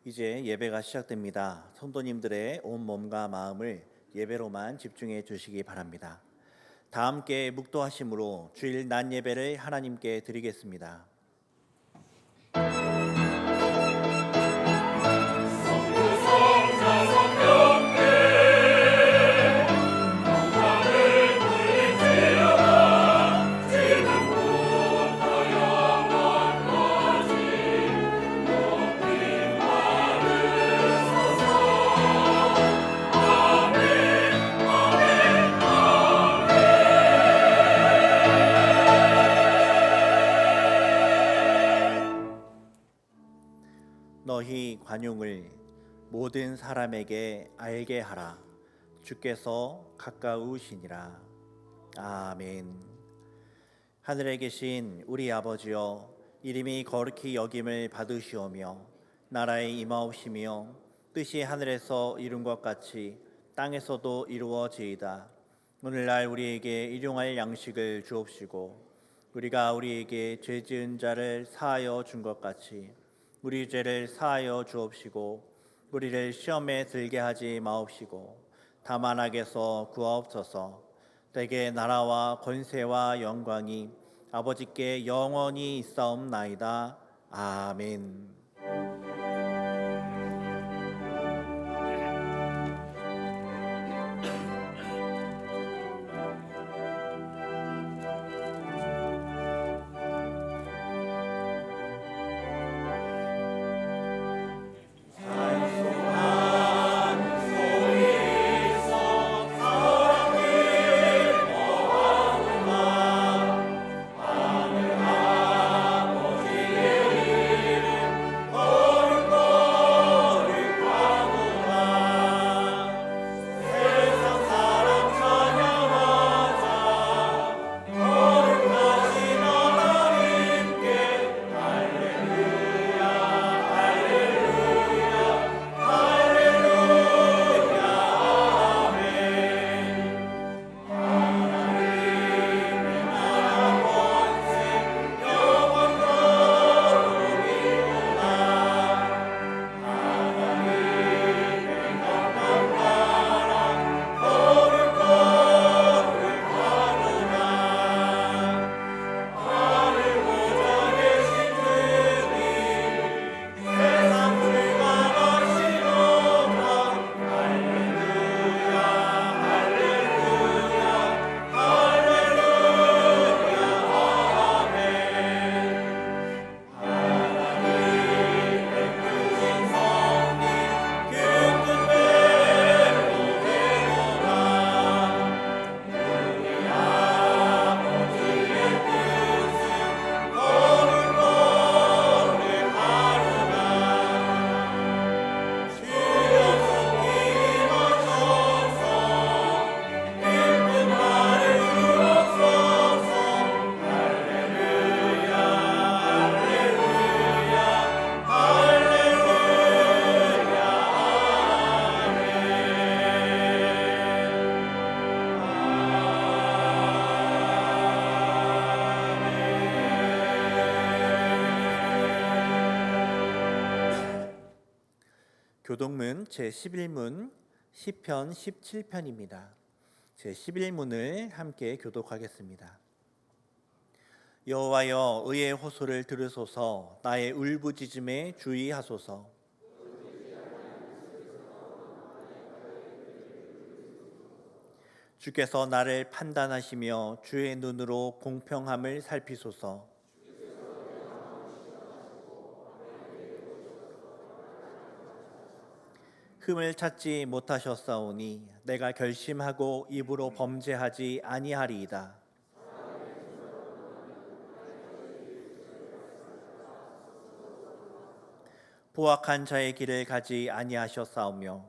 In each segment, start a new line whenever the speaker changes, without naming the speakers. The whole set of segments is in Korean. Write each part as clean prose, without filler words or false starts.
이제 예배가 시작됩니다. 성도님들의 온 몸과 마음을 예배로만 집중해 주시기 바랍니다. 다 함께 묵도하심으로 주일 낮 예배를 하나님께 드리겠습니다. 너희 관용을 모든 사람에게 알게 하라. 주께서 가까우시니라. 아멘. 하늘에 계신 우리 아버지여, 이름이 거룩히 여김을 받으시오며 나라의 임하옵시며 뜻이 하늘에서 이룬 것 같이 땅에서도 이루어지이다. 오늘날 우리에게 일용할 양식을 주옵시고 우리가 우리에게 죄 지은 자를 사하여 준 것 같이 우리 죄를 사하여 주옵시고 우리를 시험에 들게 하지 마옵시고 다만 악에서 구하옵소서. 대개 나라와 권세와 영광이 아버지께 영원히 있사옵나이다. 아멘. 교동문 제11문 시편 17편입니다. 제11문을 함께 교독하겠습니다. 여호와여, 의의 호소를 들으소서. 나의 울부짖음에 주의하소서. 주께서 나를 판단하시며 주의 눈으로 공평함을 살피소서. 흠을 찾지 못하셨사오니 내가 결심하고 입으로 범죄하지 아니하리이다. 포악한 자의 길을 가지 아니하셨사오며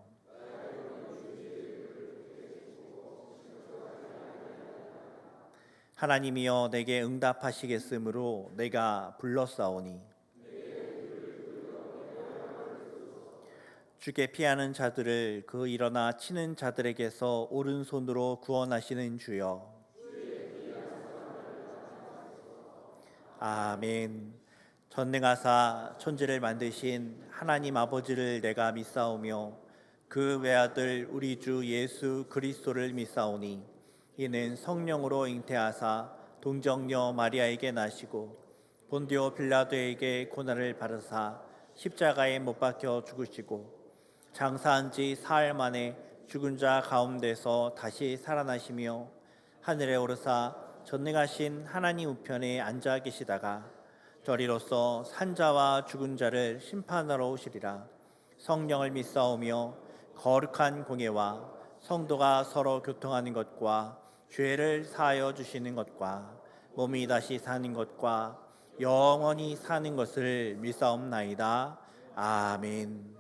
하나님이여 내게 응답하시겠으므로 내가 불렀사오니 주께 피하는 자들을 그 일어나 치는 자들에게서 오른손으로 구원하시는 주여. 아멘. 전능하사 천지를 만드신 하나님 아버지를 내가 믿사오며 그 외아들 우리 주 예수 그리스도를 믿사오니 이는 성령으로 잉태하사 동정녀 마리아에게 나시고 본디오 빌라도에게 고난을 받으사 십자가에 못 박혀 죽으시고 장사한 지 사흘 만에 죽은 자 가운데서 다시 살아나시며 하늘에 오르사 전능하신 하나님 우편에 앉아 계시다가 저리로서 산자와 죽은 자를 심판하러 오시리라. 성령을 믿사오며 거룩한 공예와 성도가 서로 교통하는 것과 죄를 사하여 주시는 것과 몸이 다시 사는 것과 영원히 사는 것을 믿사옵나이다. 아멘.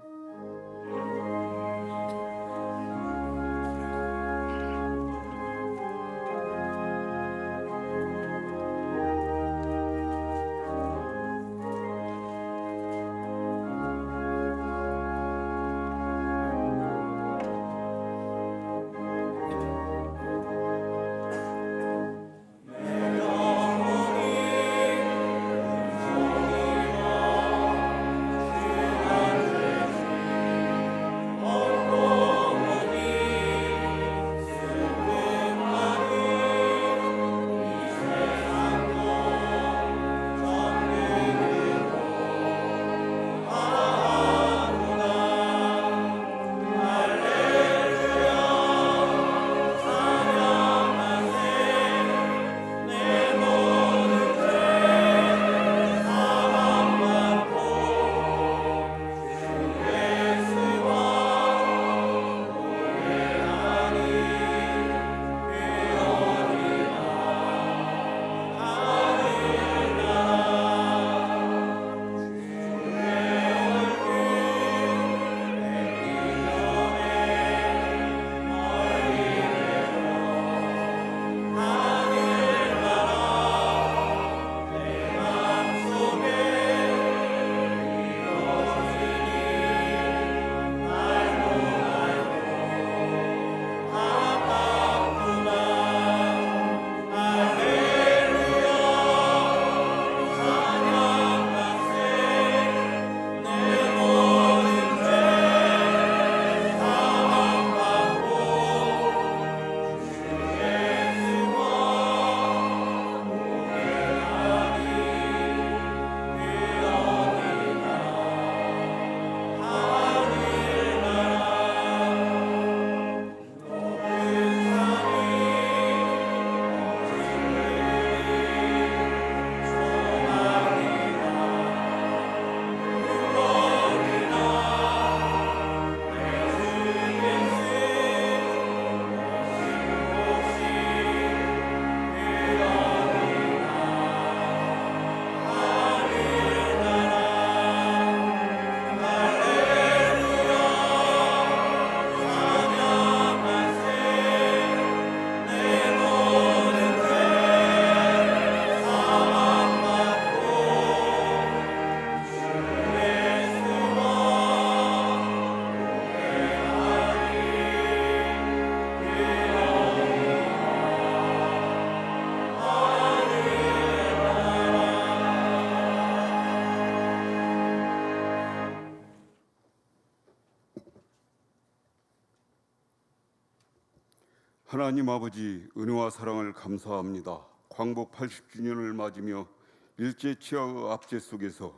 하나님 아버지 은혜와 사랑을 감사합니다. 광복 80주년을 맞으며 일제 치하의 압제 속에서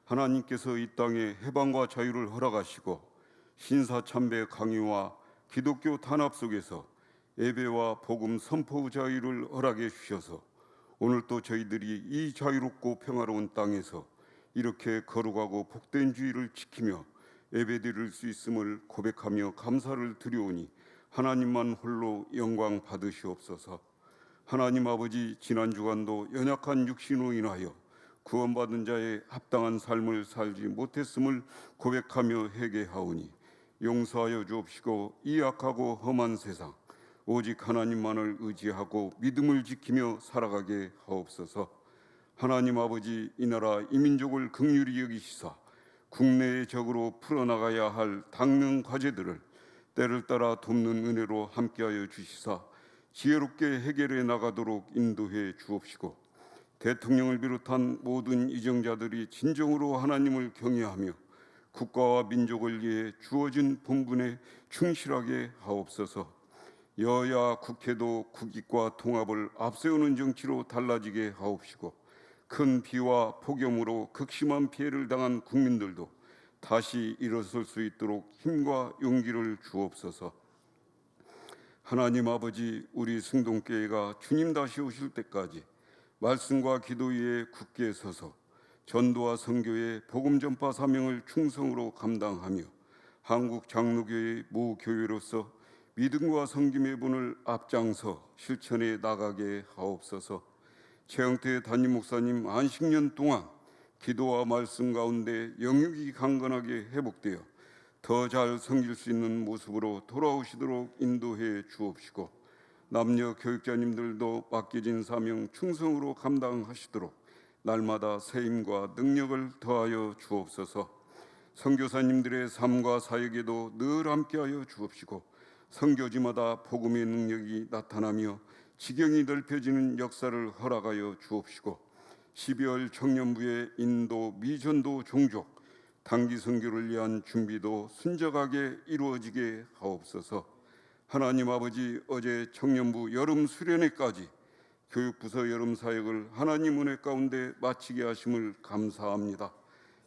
하나님께서 이 땅에 해방과 자유를 허락하시고 신사참배 강요와 기독교 탄압 속에서 예배와 복음 선포 자유를 허락해 주셔서 오늘 또 저희들이 이 자유롭고 평화로운 땅에서 이렇게 거룩하고 복된 주의를 지키며 예배드릴 수 있음을 고백하며 감사를 드리오니 하나님만 홀로 영광 받으시옵소서. 하나님 아버지, 지난 주간도 연약한 육신으로 인하여 구원받은 자의 합당한 삶을 살지 못했음을 고백하며 회개하오니 용서하여 주옵시고 이 악하고 험한 세상 오직 하나님만을 의지하고 믿음을 지키며 살아가게 하옵소서. 하나님 아버지, 이 나라 이 민족을 긍휼히 여기시사 국내의 적으로 풀어나가야 할 당면 과제들을 때를 따라 돕는 은혜로 함께하여 주시사 지혜롭게 해결해 나가도록 인도해 주옵시고 대통령을 비롯한 모든 이정자들이 진정으로 하나님을 경외하며 국가와 민족을 위해 주어진 본분에 충실하게 하옵소서. 여야 국회도 국익과 통합을 앞세우는 정치로 달라지게 하옵시고, 큰 비와 폭염으로 극심한 피해를 당한 국민들도 다시 일어설 수 있도록 힘과 용기를 주옵소서. 하나님 아버지, 우리 승동교회가 주님 다시 오실 때까지 말씀과 기도 위에 굳게 서서 전도와 선교의 복음 전파 사명을 충성으로 감당하며 한국 장로교회 모 교회로서 믿음과 섬김의 분을 앞장서 실천해 나가게 하옵소서. 최영태 담임 목사님 안식년 동안 기도와 말씀 가운데 영육이 강건하게 회복되어 더 잘 섬길 수 있는 모습으로 돌아오시도록 인도해 주옵시고, 남녀 교육자님들도 맡겨진 사명 충성으로 감당하시도록 날마다 새 힘과 능력을 더하여 주옵소서. 선교사님들의 삶과 사역에도 늘 함께하여 주옵시고, 선교지마다 복음의 능력이 나타나며 지경이 넓혀지는 역사를 허락하여 주옵시고, 12월 청년부의 인도, 미전도 종족, 단기 선교를 위한 준비도 순적하게 이루어지게 하옵소서. 하나님 아버지, 어제 청년부 여름 수련회까지 교육부서 여름 사역을 하나님 은혜 가운데 마치게 하심을 감사합니다.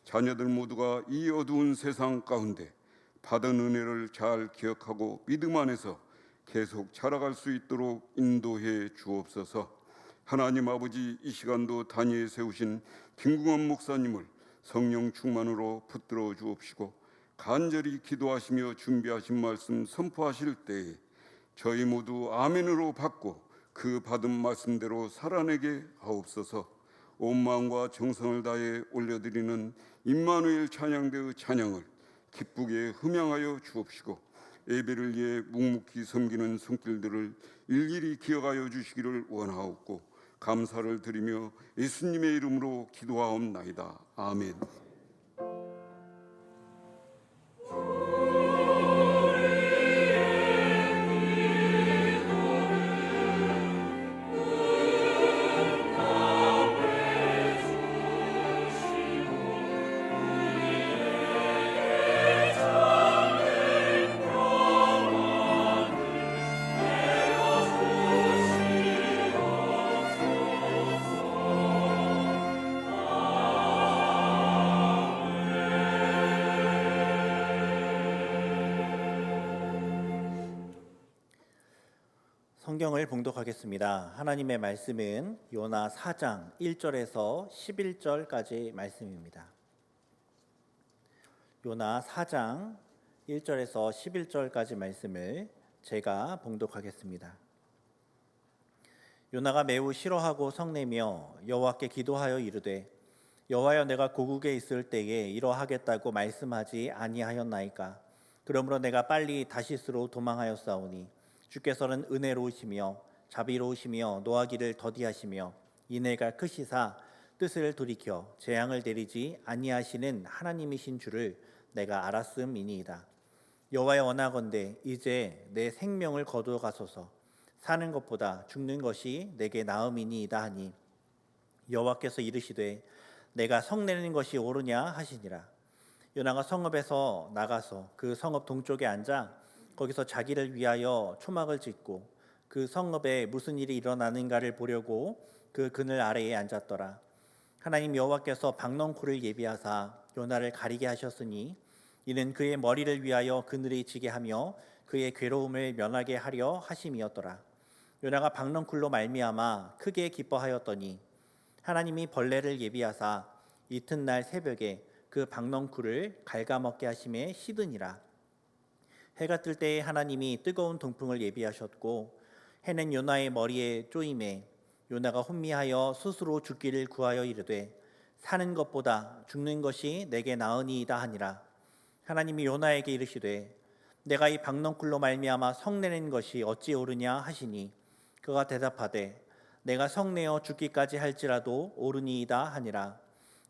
자녀들 모두가 이 어두운 세상 가운데 받은 은혜를 잘 기억하고 믿음 안에서 계속 자라갈 수 있도록 인도해 주옵소서. 하나님 아버지, 이 시간도 단위에 세우신 김궁원 목사님을 성령 충만으로 붙들어 주옵시고, 간절히 기도하시며 준비하신 말씀 선포하실 때에 저희 모두 아멘으로 받고 그 받은 말씀대로 살아내게 하옵소서. 온 마음과 정성을 다해 올려드리는 임마누엘 찬양대의 찬양을 기쁘게 흠양하여 주옵시고, 예배를 위해 묵묵히 섬기는 손길들을 일일이 기억하여 주시기를 원하옵고, 감사를 드리며 예수님의 이름으로 기도하옵나이다. 아멘.
성경을 봉독하겠습니다. 하나님의 말씀은 요나 4장 1절에서 11절까지 말씀입니다. 요나 4장 1절에서 11절까지 말씀을 제가 봉독하겠습니다. 요나가 매우 싫어하고 성내며 여호와께 기도하여 이르되, 여호와여, 내가 고국에 있을 때에 이러하겠다고 말씀하지 아니하였나이까? 그러므로 내가 빨리 다시스로 도망하였사오니 주께서는 은혜로우시며 자비로우시며 노하기를 더디하시며 인애가 크시사 뜻을 돌이켜 재앙을 내리지 아니하시는 하나님이신 줄을 내가 알았음이니이다. 여호와여, 원하건대 이제 내 생명을 거두어 가소서. 사는 것보다 죽는 것이 내게 나음이니이다 하니, 여호와께서 이르시되 내가 성내는 것이 옳으냐 하시니라. 요나가 성읍에서 나가서 그 성읍 동쪽에 앉아 거기서 자기를 위하여 초막을 짓고 그 성읍에 무슨 일이 일어나는가를 보려고 그 그늘 아래에 앉았더라. 하나님 여호와께서 박넝쿨을 예비하사 요나를 가리게 하셨으니 이는 그의 머리를 위하여 그늘이 지게 하며 그의 괴로움을 면하게 하려 하심이었더라. 요나가 박넝쿨로 말미암아 크게 기뻐하였더니 하나님이 벌레를 예비하사 이튿날 새벽에 그 박넝쿨을 갉아먹게 하심에 시드니라. 해가 뜰 때에 하나님이 뜨거운 동풍을 예비하셨고 해는 요나의 머리에 쪼임에 요나가 혼미하여 스스로 죽기를 구하여 이르되, 사는 것보다 죽는 것이 내게 나으니이다 하니라. 하나님이 요나에게 이르시되 내가 이 박넝쿨로 말미암아 성내는 것이 어찌 옳으냐 하시니, 그가 대답하되 내가 성내어 죽기까지 할지라도 옳으니이다 하니라.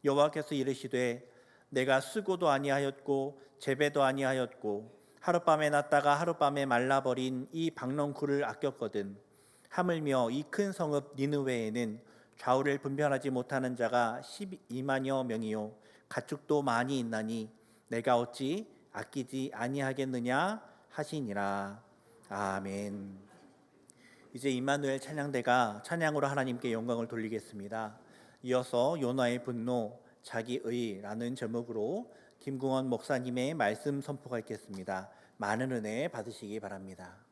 여호와께서 이르시되 내가 쓰고도 아니하였고 재배도 아니하였고 하룻밤에 났다가 하룻밤에 말라버린 이 박넝쿨을 아꼈거든. 하물며 이 큰 성읍 니느웨에는 좌우를 분별하지 못하는 자가 12만여 명이요 가축도 많이 있나니 내가 어찌 아끼지 아니하겠느냐 하시니라. 아멘. 이제 임마누엘 찬양대가 찬양으로 하나님께 영광을 돌리겠습니다. 이어서 요나의 분노 자기의라는 제목으로 김궁원 목사님의 말씀 선포가 있겠습니다. 많은 은혜 받으시기 바랍니다.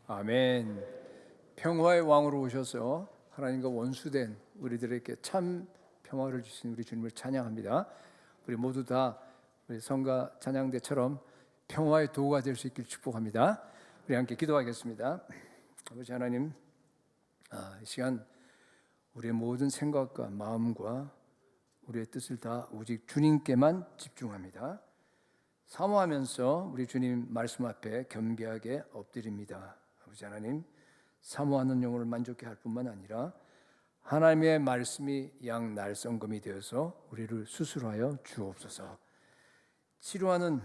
아멘. 평화의 왕으로 오셔서 하나님과 원수된 우리들에게 참 평화를 주신 우리 주님을 찬양합니다. 우리 모두 다 우리 성가 찬양대처럼 평화의 도구가 될 수 있길 축복합니다. 우리 함께 기도하겠습니다. 아버지 하나님, 이 시간 우리의 모든 생각과 마음과 우리의 뜻을 다 오직 주님께만 집중합니다. 사모하면서 우리 주님 말씀 앞에 겸비하게 엎드립니다. 아버지 하나님, 사모하는 영혼을 만족케 할 뿐만 아니라 하나님의 말씀이 양 날성금이 되어서 우리를 수술하여 주옵소서. 치료하는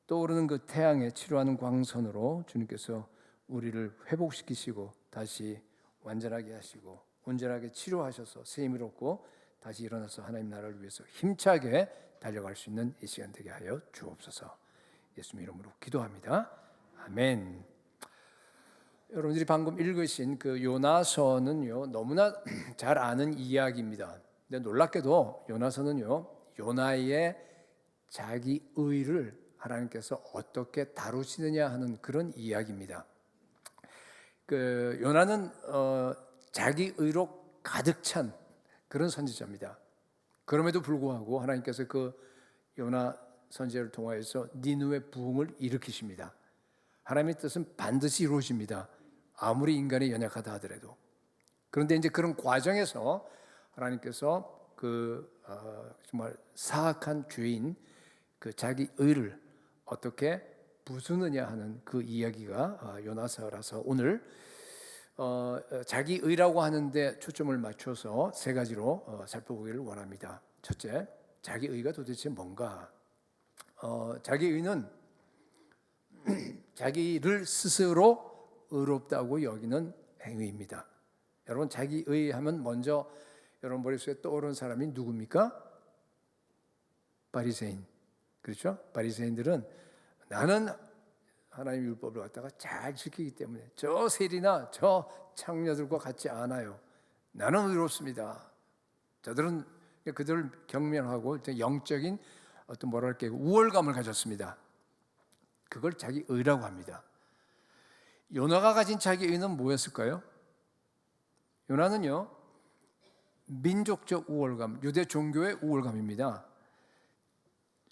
떠오르는 그 태양에 치료하는 광선으로 주님께서 우리를 회복시키시고 다시 완전하게 하시고 온전하게 치료하셔서 새 힘을 얻고 다시 일어나서 하나님 나라를 위해서 힘차게 달려갈 수 있는 이 시간 되게 하여 주옵소서. 예수님 이름으로 기도합니다. 아멘. 여러분들이 방금 읽으신 그 요나서는요, 너무나 잘 아는 이야기입니다. 근데 놀랍게도 요나서는요, 요나의 자기 의를 하나님께서 어떻게 다루시느냐 하는 그런 이야기입니다. 그 요나는 자기 의로 가득 찬 그런 선지자입니다. 그럼에도 불구하고 하나님께서 그 요나 선지자를 통하여서 니느웨 부흥을 일으키십니다. 하나님의 뜻은 반드시 이루어집니다. 아무리 인간이 연약하다 하더라도. 그런데 이제 그런 과정에서 하나님께서 그 정말 사악한 죄인 그 자기 의를 어떻게 부수느냐 하는 그 이야기가 요나서라서 오늘 자기 의라고 하는데 초점을 맞춰서 세 가지로 살펴보기를 원합니다. 첫째, 자기 의가 도대체 뭔가? 자기 의는 자기를 스스로 의롭다고 여기는 행위입니다. 여러분, 자기 의 하면 먼저 여러분 머릿속에 떠오르는 사람이 누굽니까? 바리새인. 그렇죠? 바리새인들은 나는 하나님 율법을 갖다가 잘 지키기 때문에 저 세리나 저 창녀들과 같지 않아요. 나는 의롭습니다. 저들은 그들을 경멸하고 영적인 어떤 뭐랄까 우월감을 가졌습니다. 그걸 자기 의라고 합니다. 요나가 가진 자기 의는 뭐였을까요? 요나는요, 민족적 우월감, 유대 종교의 우월감입니다.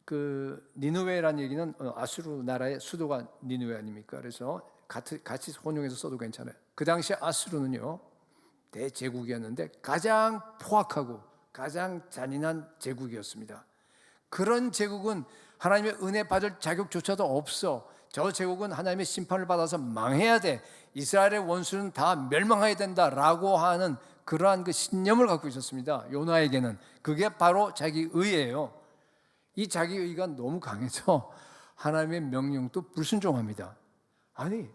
그 니느웨라는 얘기는 아수르 나라의 수도가 니느웨 아닙니까? 그래서 같이 혼용해서 써도 괜찮아요. 그 당시 아수르는요, 대제국이었는데 가장 포악하고 가장 잔인한 제국이었습니다. 그런 제국은 하나님의 은혜 받을 자격조차도 없어. 저 제국은 하나님의 심판을 받아서 망해야 돼. 이스라엘의 원수는 다 멸망해야 된다라고 하는 그러한 그 신념을 갖고 있었습니다. 요나에게는 그게 바로 자기 의예요. 이 자기 의가 너무 강해서 하나님의 명령도 불순종합니다. 아니,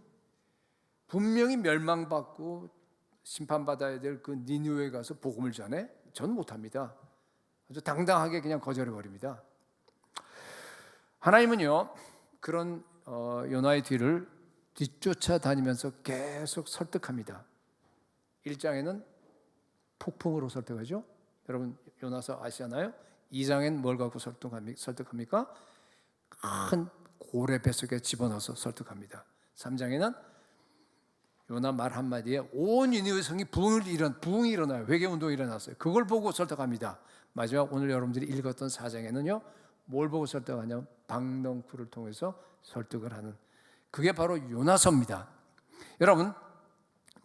분명히 멸망받고 심판받아야 될 그 니느웨에 가서 복음을 전해? 전 못합니다. 아주 당당하게 그냥 거절해 버립니다. 하나님은요, 그런 요나의 뒤를 뒤쫓아 다니면서 계속 설득합니다. 1장에는 폭풍으로 설득하죠. 여러분 요나서 아시잖아요. 2장엔 뭘 갖고 설득합니까? 큰 고래 뱃속에 집어넣어서 설득합니다. 3장에는 요나 말 한마디에 온 니느웨 성이 부흥이 일어나요. 회개운동이 일어났어요. 그걸 보고 설득합니다. 마지막 오늘 여러분들이 읽었던 4장에는요, 뭘 보고 설득하냐면 박넝쿨을 통해서 설득을 하는, 그게 바로 요나서입니다. 여러분,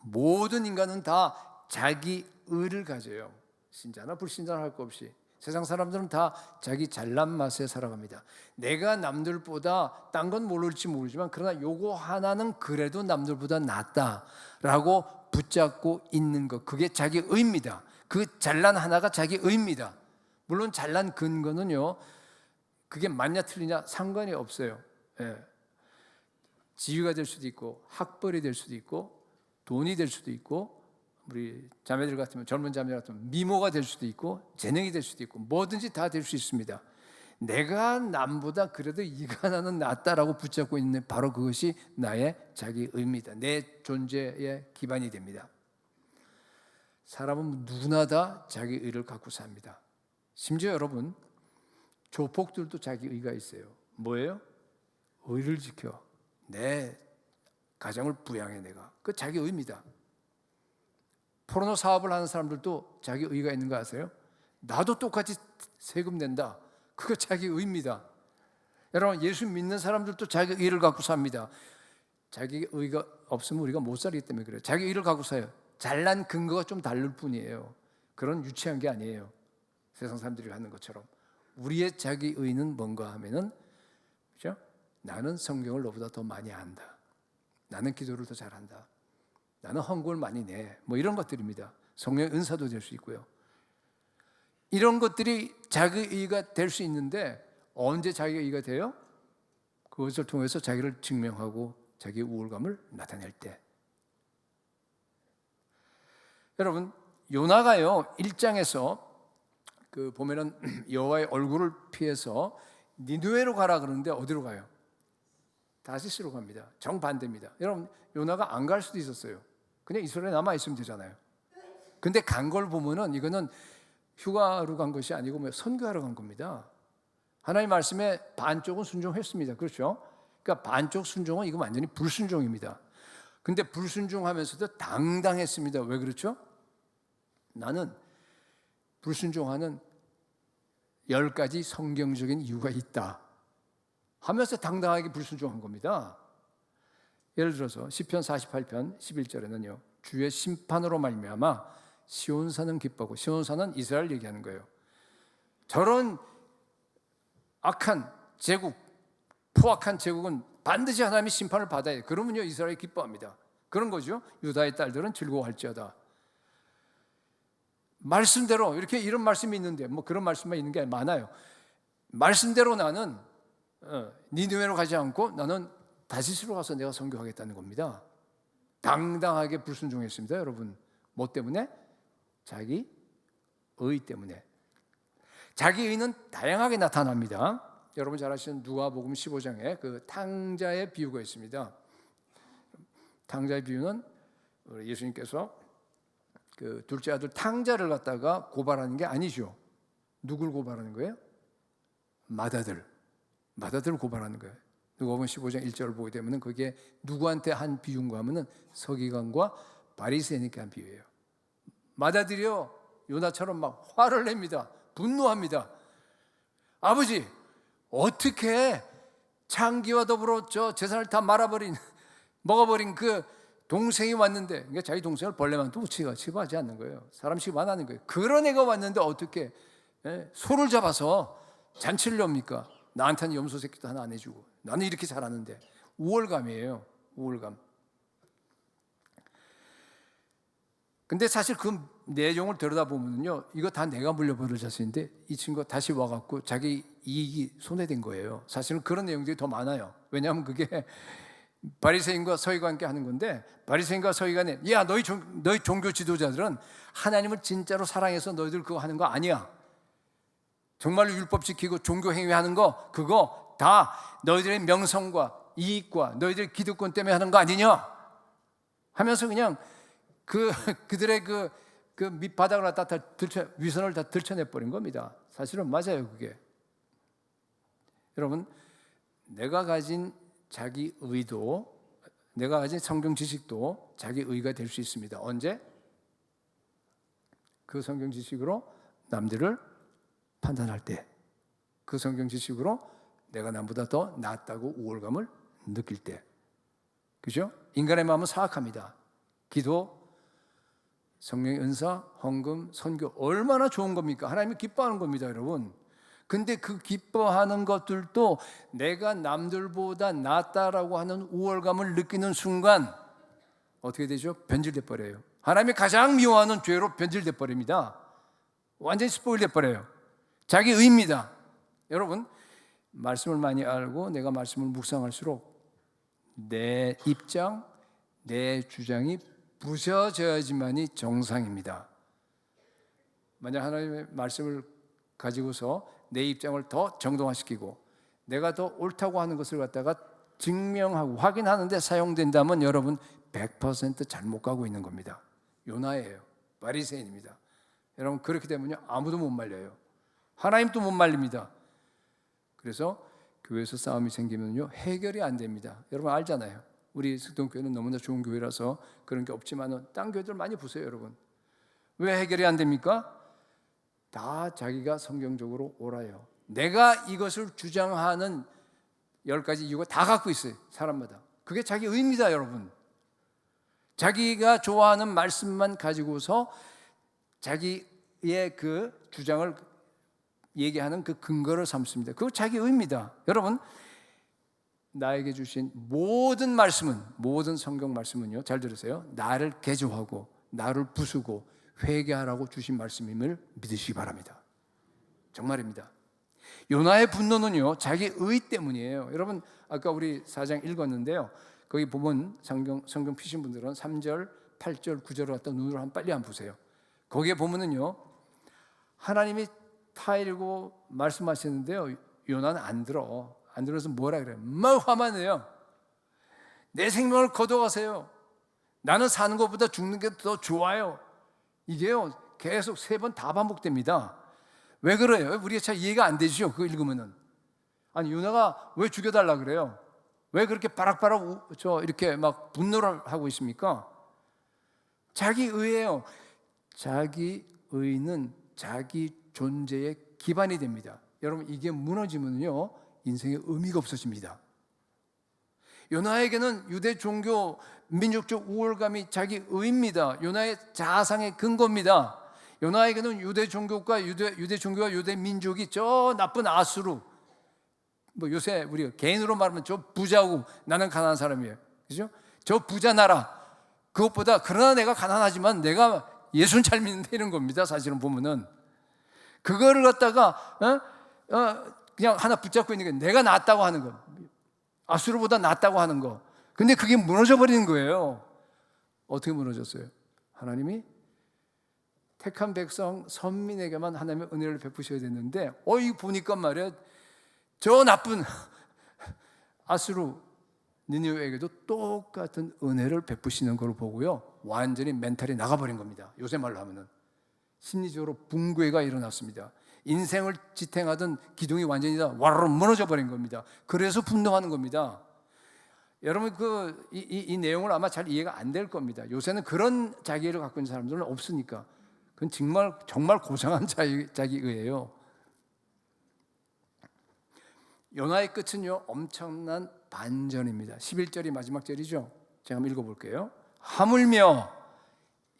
모든 인간은 다 자기 의를 가져요. 신자나 불신자나 할 것 없이. 세상 사람들은 다 자기 잘난 맛에 살아갑니다. 내가 남들보다 딴 건 모를지 모르지만 그러나 요거 하나는 그래도 남들보다 낫다라고 붙잡고 있는 것, 그게 자기 의입니다. 그 잘난 하나가 자기 의입니다. 물론 잘난 근거는요, 그게 맞냐 틀리냐 상관이 없어요. 예. 지위가 될 수도 있고 학벌이 될 수도 있고 돈이 될 수도 있고, 우리 자매들 같으면, 젊은 자매들 같으면 미모가 될 수도 있고 재능이 될 수도 있고 뭐든지 다 될 수 있습니다. 내가 남보다 그래도 이가 나는 낫다라고 붙잡고 있는 바로 그것이 나의 자기 의입니다. 내 존재의 기반이 됩니다. 사람은 누구나 다 자기 의를 갖고 삽니다. 심지어 여러분, 조폭들도 자기 의가 있어요. 뭐예요? 의를 지켜. 내 가정을 부양해 내가. 그 자기 의입니다. 포르노 사업을 하는 사람들도 자기 의가 있는 거 아세요? 나도 똑같이 세금 낸다. 그거 자기 의입니다. 여러분, 예수 믿는 사람들도 자기 의를 갖고 삽니다. 자기 의가 없으면 우리가 못 살기 때문에 그래요. 자기 의를 갖고 사요. 잘난 근거가 좀 다를 뿐이에요. 그런 유치한 게 아니에요. 세상 사람들이 하는 것처럼. 우리의 자기 의는 뭔가 하면은, 그렇죠? 나는 성경을 너보다 더 많이 안다. 나는 기도를 더 잘한다. 나는 헌금을 많이 내. 뭐 이런 것들입니다. 성령의 은사도 될 수 있고요. 이런 것들이 자기 의가 될 수 있는데 언제 자기 의가 돼요? 그것을 통해서 자기를 증명하고 자기의 우월감을 나타낼 때. 여러분, 요나가요 1장에서 그 보면은 여호와의 얼굴을 피해서 니느웨로 가라 그러는데 어디로 가요? 다시스로 갑니다. 정반대입니다. 여러분, 요나가 안 갈 수도 있었어요. 그냥 이스라엘에 남아 있으면 되잖아요. 근데 간 걸 보면은 이거는 휴가로 간 것이 아니고 뭐 선교하러 간 겁니다. 하나님 말씀에 반쪽은 순종했습니다. 그렇죠? 그러니까 반쪽 순종은 이거 완전히 불순종입니다. 근데 불순종하면서도 당당했습니다. 왜 그렇죠? 나는 불순종하는 10가지 성경적인 이유가 있다 하면서 당당하게 불순종한 겁니다. 예를 들어서 시편 48편 11절에는요. 주의 심판으로 말미암아 시온산은 기뻐하고, 시온산은 이스라엘 얘기하는 거예요. 저런 악한 제국, 포악한 제국은 반드시 하나님의 심판을 받아야 돼요. 그러면요 이스라엘이 기뻐합니다. 그런 거죠. 유다의 딸들은 즐거워할지어다. 말씀대로 이렇게 이런 말씀이 있는데 뭐 그런 말씀만 있는 게 많아요. 말씀대로 나는 니느웨로 가지 않고 나는 다시스로 가서 내가 선교하겠다는 겁니다. 당당하게 불순종했습니다. 여러분, 뭐 때문에? 자기 의 때문에. 자기 의는 다양하게 나타납니다. 여러분 잘 아시는 누가복음 15장에 그 탕자의 비유가 있습니다. 탕자의 비유는 예수님께서 그 둘째 아들 탕자를 갖다가 고발하는 게 아니죠. 누굴 고발하는 거예요? 맏아들을 고발하는 거예요. 누가복음 15장 1절을 보게 되면 그게 누구한테 한 비유인가 하면은 서기관과 바리새인에게 한 비유예요. 맏아들이요 요나처럼 막 화를 냅니다. 분노합니다. 아버지, 어떻게 창기와 더불어 저 재산을 다 먹어버린 그 동생이 왔는데, 그러니까 자기 동생을 벌레만 또 취급하지 않는 거예요. 사람 취급 안 하는 거예요. 그런 애가 왔는데 어떻게 소를 잡아서 잔치를 엽니까? 나한테는 염소 새끼도 하나 안 해주고, 나는 이렇게 잘하는데. 우월감이에요. 우월감. 근데 사실 그 내용을 들여다보면요, 이거 다 내가 물려버릴 자신인데 이 친구가 다시 와갖고 자기 이익이 손해된 거예요. 사실은 그런 내용들이 더 많아요. 왜냐하면 그게 바리새인과 서기관께 하는 건데, 바리새인과 서기관이 야 너희 종교 지도자들은 하나님을 진짜로 사랑해서 너희들 그거 하는 거 아니야. 정말로 율법 지키고 종교 행위하는 거 그거 다 너희들의 명성과 이익과 너희들 기득권 때문에 하는 거 아니냐 하면서 그냥 그들의 그 밑바닥을 다 위선을 다 들춰내버린 겁니다. 사실은 맞아요 그게. 여러분, 내가 가진 자기 의도, 내가 가진 성경 지식도 자기 의가 될 수 있습니다. 언제? 그 성경 지식으로 남들을 판단할 때, 그 성경 지식으로 내가 남보다 더 낫다고 우월감을 느낄 때. 그죠? 인간의 마음은 사악합니다. 기도, 성령의 은사, 헌금, 선교 얼마나 좋은 겁니까? 하나님이 기뻐하는 겁니다, 여러분. 근데 그 기뻐하는 것들도 내가 남들보다 낫다라고 하는 우월감을 느끼는 순간 어떻게 되죠? 변질돼 버려요. 하나님이 가장 미워하는 죄로 변질돼 버립니다. 완전히 스포일돼 버려요. 자기 의입니다. 여러분, 말씀을 많이 알고 내가 말씀을 묵상할수록 내 입장, 내 주장이 부서져야지만이 정상입니다. 만약 하나님의 말씀을 가지고서 내 입장을 더 정당화시키고 내가 더 옳다고 하는 것을 갖다가 증명하고 확인하는데 사용된다면 여러분 100% 잘못 가고 있는 겁니다. 요나예요. 바리새인입니다. 여러분, 그렇게 되면요 아무도 못 말려요. 하나님도 못 말립니다. 그래서 교회에서 싸움이 생기면요 해결이 안 됩니다. 여러분 알잖아요. 우리 석동교회는 너무나 좋은 교회라서 그런 게 없지만은 딴 교회들 많이 보세요, 여러분. 왜 해결이 안 됩니까? 다 자기가 성경적으로 옳아요. 내가 이것을 주장하는 10가지 이유가 다 갖고 있어요, 사람마다. 그게 자기 의입니다, 여러분. 자기가 좋아하는 말씀만 가지고서 자기의 그 주장을 얘기하는 그 근거를 삼습니다. 그거 자기 의입니다. 여러분, 나에게 주신 모든 말씀은, 모든 성경 말씀은요, 잘 들으세요, 나를 개조하고 나를 부수고 회개하라고 주신 말씀임을 믿으시기 바랍니다. 정말입니다. 요나의 분노는요, 자기 의 때문이에요. 여러분, 아까 우리 4장 읽었는데요, 거기 보면 성경 피신 분들은 3절, 8절, 9절을 갖다 눈으로 한번 빨리 한번 보세요. 거기에 보면은요, 하나님이 타일고 말씀하시는데요, 요나는 안 들어서 뭐라 그래요? 막 화만 내요. 내 생명을 거둬가세요. 나는 사는 것보다 죽는 게 더 좋아요. 이게요, 계속 3번 다 반복됩니다. 왜 그래요? 우리가 잘 이해가 안 되죠, 그거 읽으면은. 아니, 요나가 왜 죽여달라 그래요? 왜 그렇게 바락바락 이렇게 막 분노를 하고 있습니까? 자기 의예요. 자기 의는 자기 존재의 기반이 됩니다. 여러분, 이게 무너지면요, 인생에 의미가 없어집니다. 요나에게는 유대 종교 민족적 우월감이 자기 의입니다. 요나의 자상의 근거입니다. 요나에게는 유대 종교와 유대 민족이 저 나쁜 아수르, 뭐 요새 우리가 개인으로 말하면 저 부자고 나는 가난한 사람이에요. 그죠? 저 부자 나라, 그것보다 그러나 내가 가난하지만 내가 예수는 잘 믿는다, 이런 겁니다. 사실은 보면은 그거를 갖다가 그냥 하나 붙잡고 있는 게 내가 낫다고 하는 거, 아수르보다 낫다고 하는 거. 근데 그게 무너져 버리는 거예요. 어떻게 무너졌어요? 하나님이 택한 백성 선민에게만 하나님의 은혜를 베푸셔야 됐는데, 이거 보니까 말이야, 저 나쁜 아수르 니느웨에게도 똑같은 은혜를 베푸시는 걸 보고요, 완전히 멘탈이 나가버린 겁니다. 요새 말로 하면은 심리적으로 붕괴가 일어났습니다. 인생을 지탱하던 기둥이 완전히 다 와르르 무너져 버린 겁니다. 그래서 분노하는 겁니다. 여러분, 이 내용을 아마 잘 이해가 안 될 겁니다. 요새는 그런 자기를 갖고 있는 사람들은 없으니까. 그건 정말 고상한 자기의예요. 요나의 끝은요, 엄청난 반전입니다. 11절이 마지막 절이죠. 제가 한번 읽어볼게요. 하물며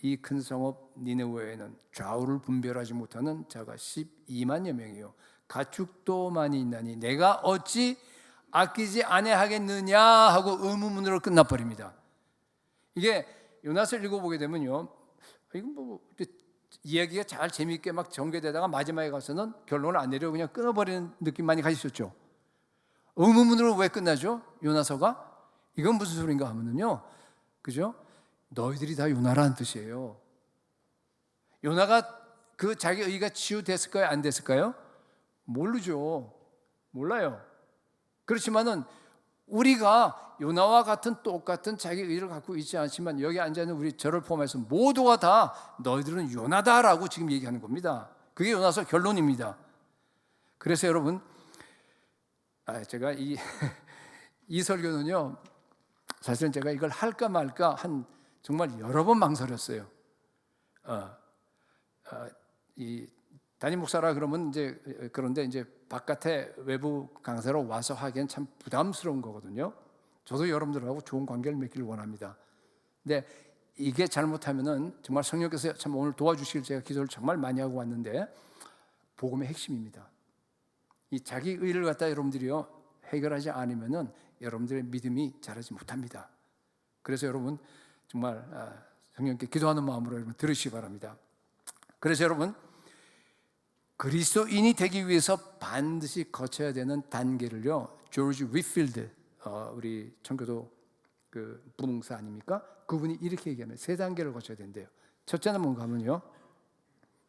이 큰 성읍 니느웨에는 좌우를 분별하지 못하는 자가 12만여 명이요 가축도 많이 있나니 내가 어찌 아끼지 아니하겠느냐 하고 의문문으로 끝나버립니다. 이게 요나서를 읽어보게 되면요, 이건 뭐 이야기가 잘 재미있게 막 전개되다가 마지막에 가서는 결론을 안 내려 그냥 끊어버리는 느낌 많이 가지셨죠. 의문문으로 왜 끝나죠? 요나서가? 이건 무슨 소린가 하면요, 그죠? 너희들이 다 요나라는 뜻이에요. 요나가 그 자기 의가 치유됐을까요? 안 됐을까요? 모르죠. 몰라요. 그렇지만은 우리가 요나와 같은 똑같은 자기 의를 갖고 있지 않지만 여기 앉아있는 우리 저를 포함해서 모두가 다 너희들은 요나다라고 지금 얘기하는 겁니다. 그게 요나서 결론입니다. 그래서 여러분, 제가 이 설교는요, 사실은 제가 이걸 할까 말까 정말 여러 번 망설였어요. 이 담임 목사라 그러면 그런데 바깥에 외부 강사로 와서 하기엔 참 부담스러운 거거든요. 저도 여러분들하고 좋은 관계를 맺기를 원합니다. 근데 이게 잘못하면은 정말 성령께서 참 오늘 도와주시길 제가 기도를 정말 많이 하고 왔는데, 복음의 핵심입니다. 이 자기 의를 갖다 여러분들이요 해결하지 않으면은 여러분들의 믿음이 자라지 못합니다. 그래서 여러분 정말 성령께 기도하는 마음으로 여러분 들으시기 바랍니다. 그래서 여러분, 그리스도인이 되기 위해서 반드시 거쳐야 되는 단계를요, 조지 위필드, 우리 청교도 그 부흥사 아닙니까? 그분이 이렇게 얘기하면 3단계를 거쳐야 된대요. 첫째는 뭔가 하면요,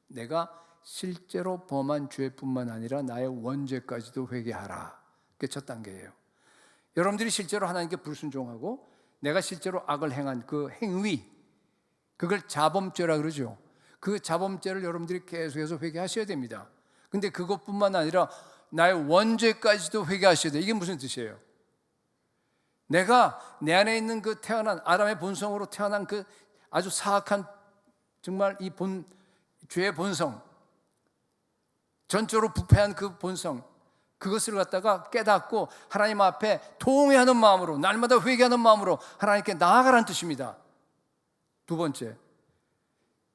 내가 실제로 범한 죄뿐만 아니라 나의 원죄까지도 회개하라. 그게 첫 단계예요. 여러분들이 실제로 하나님께 불순종하고 내가 실제로 악을 행한 그 행위, 그걸 자범죄라 그러죠. 그 자범죄를 여러분들이 계속해서 회개하셔야 됩니다. 근데 그것뿐만 아니라 나의 원죄까지도 회개하셔야 돼요. 이게 무슨 뜻이에요? 내가 내 안에 있는 그 태어난 아담의 본성으로 태어난 그 아주 사악한 정말 이 죄의 본성, 전적으로 부패한 그 본성, 그것을 갖다가 깨닫고 하나님 앞에 통회하는 마음으로, 날마다 회개하는 마음으로 하나님께 나아가라는 뜻입니다. 두 번째,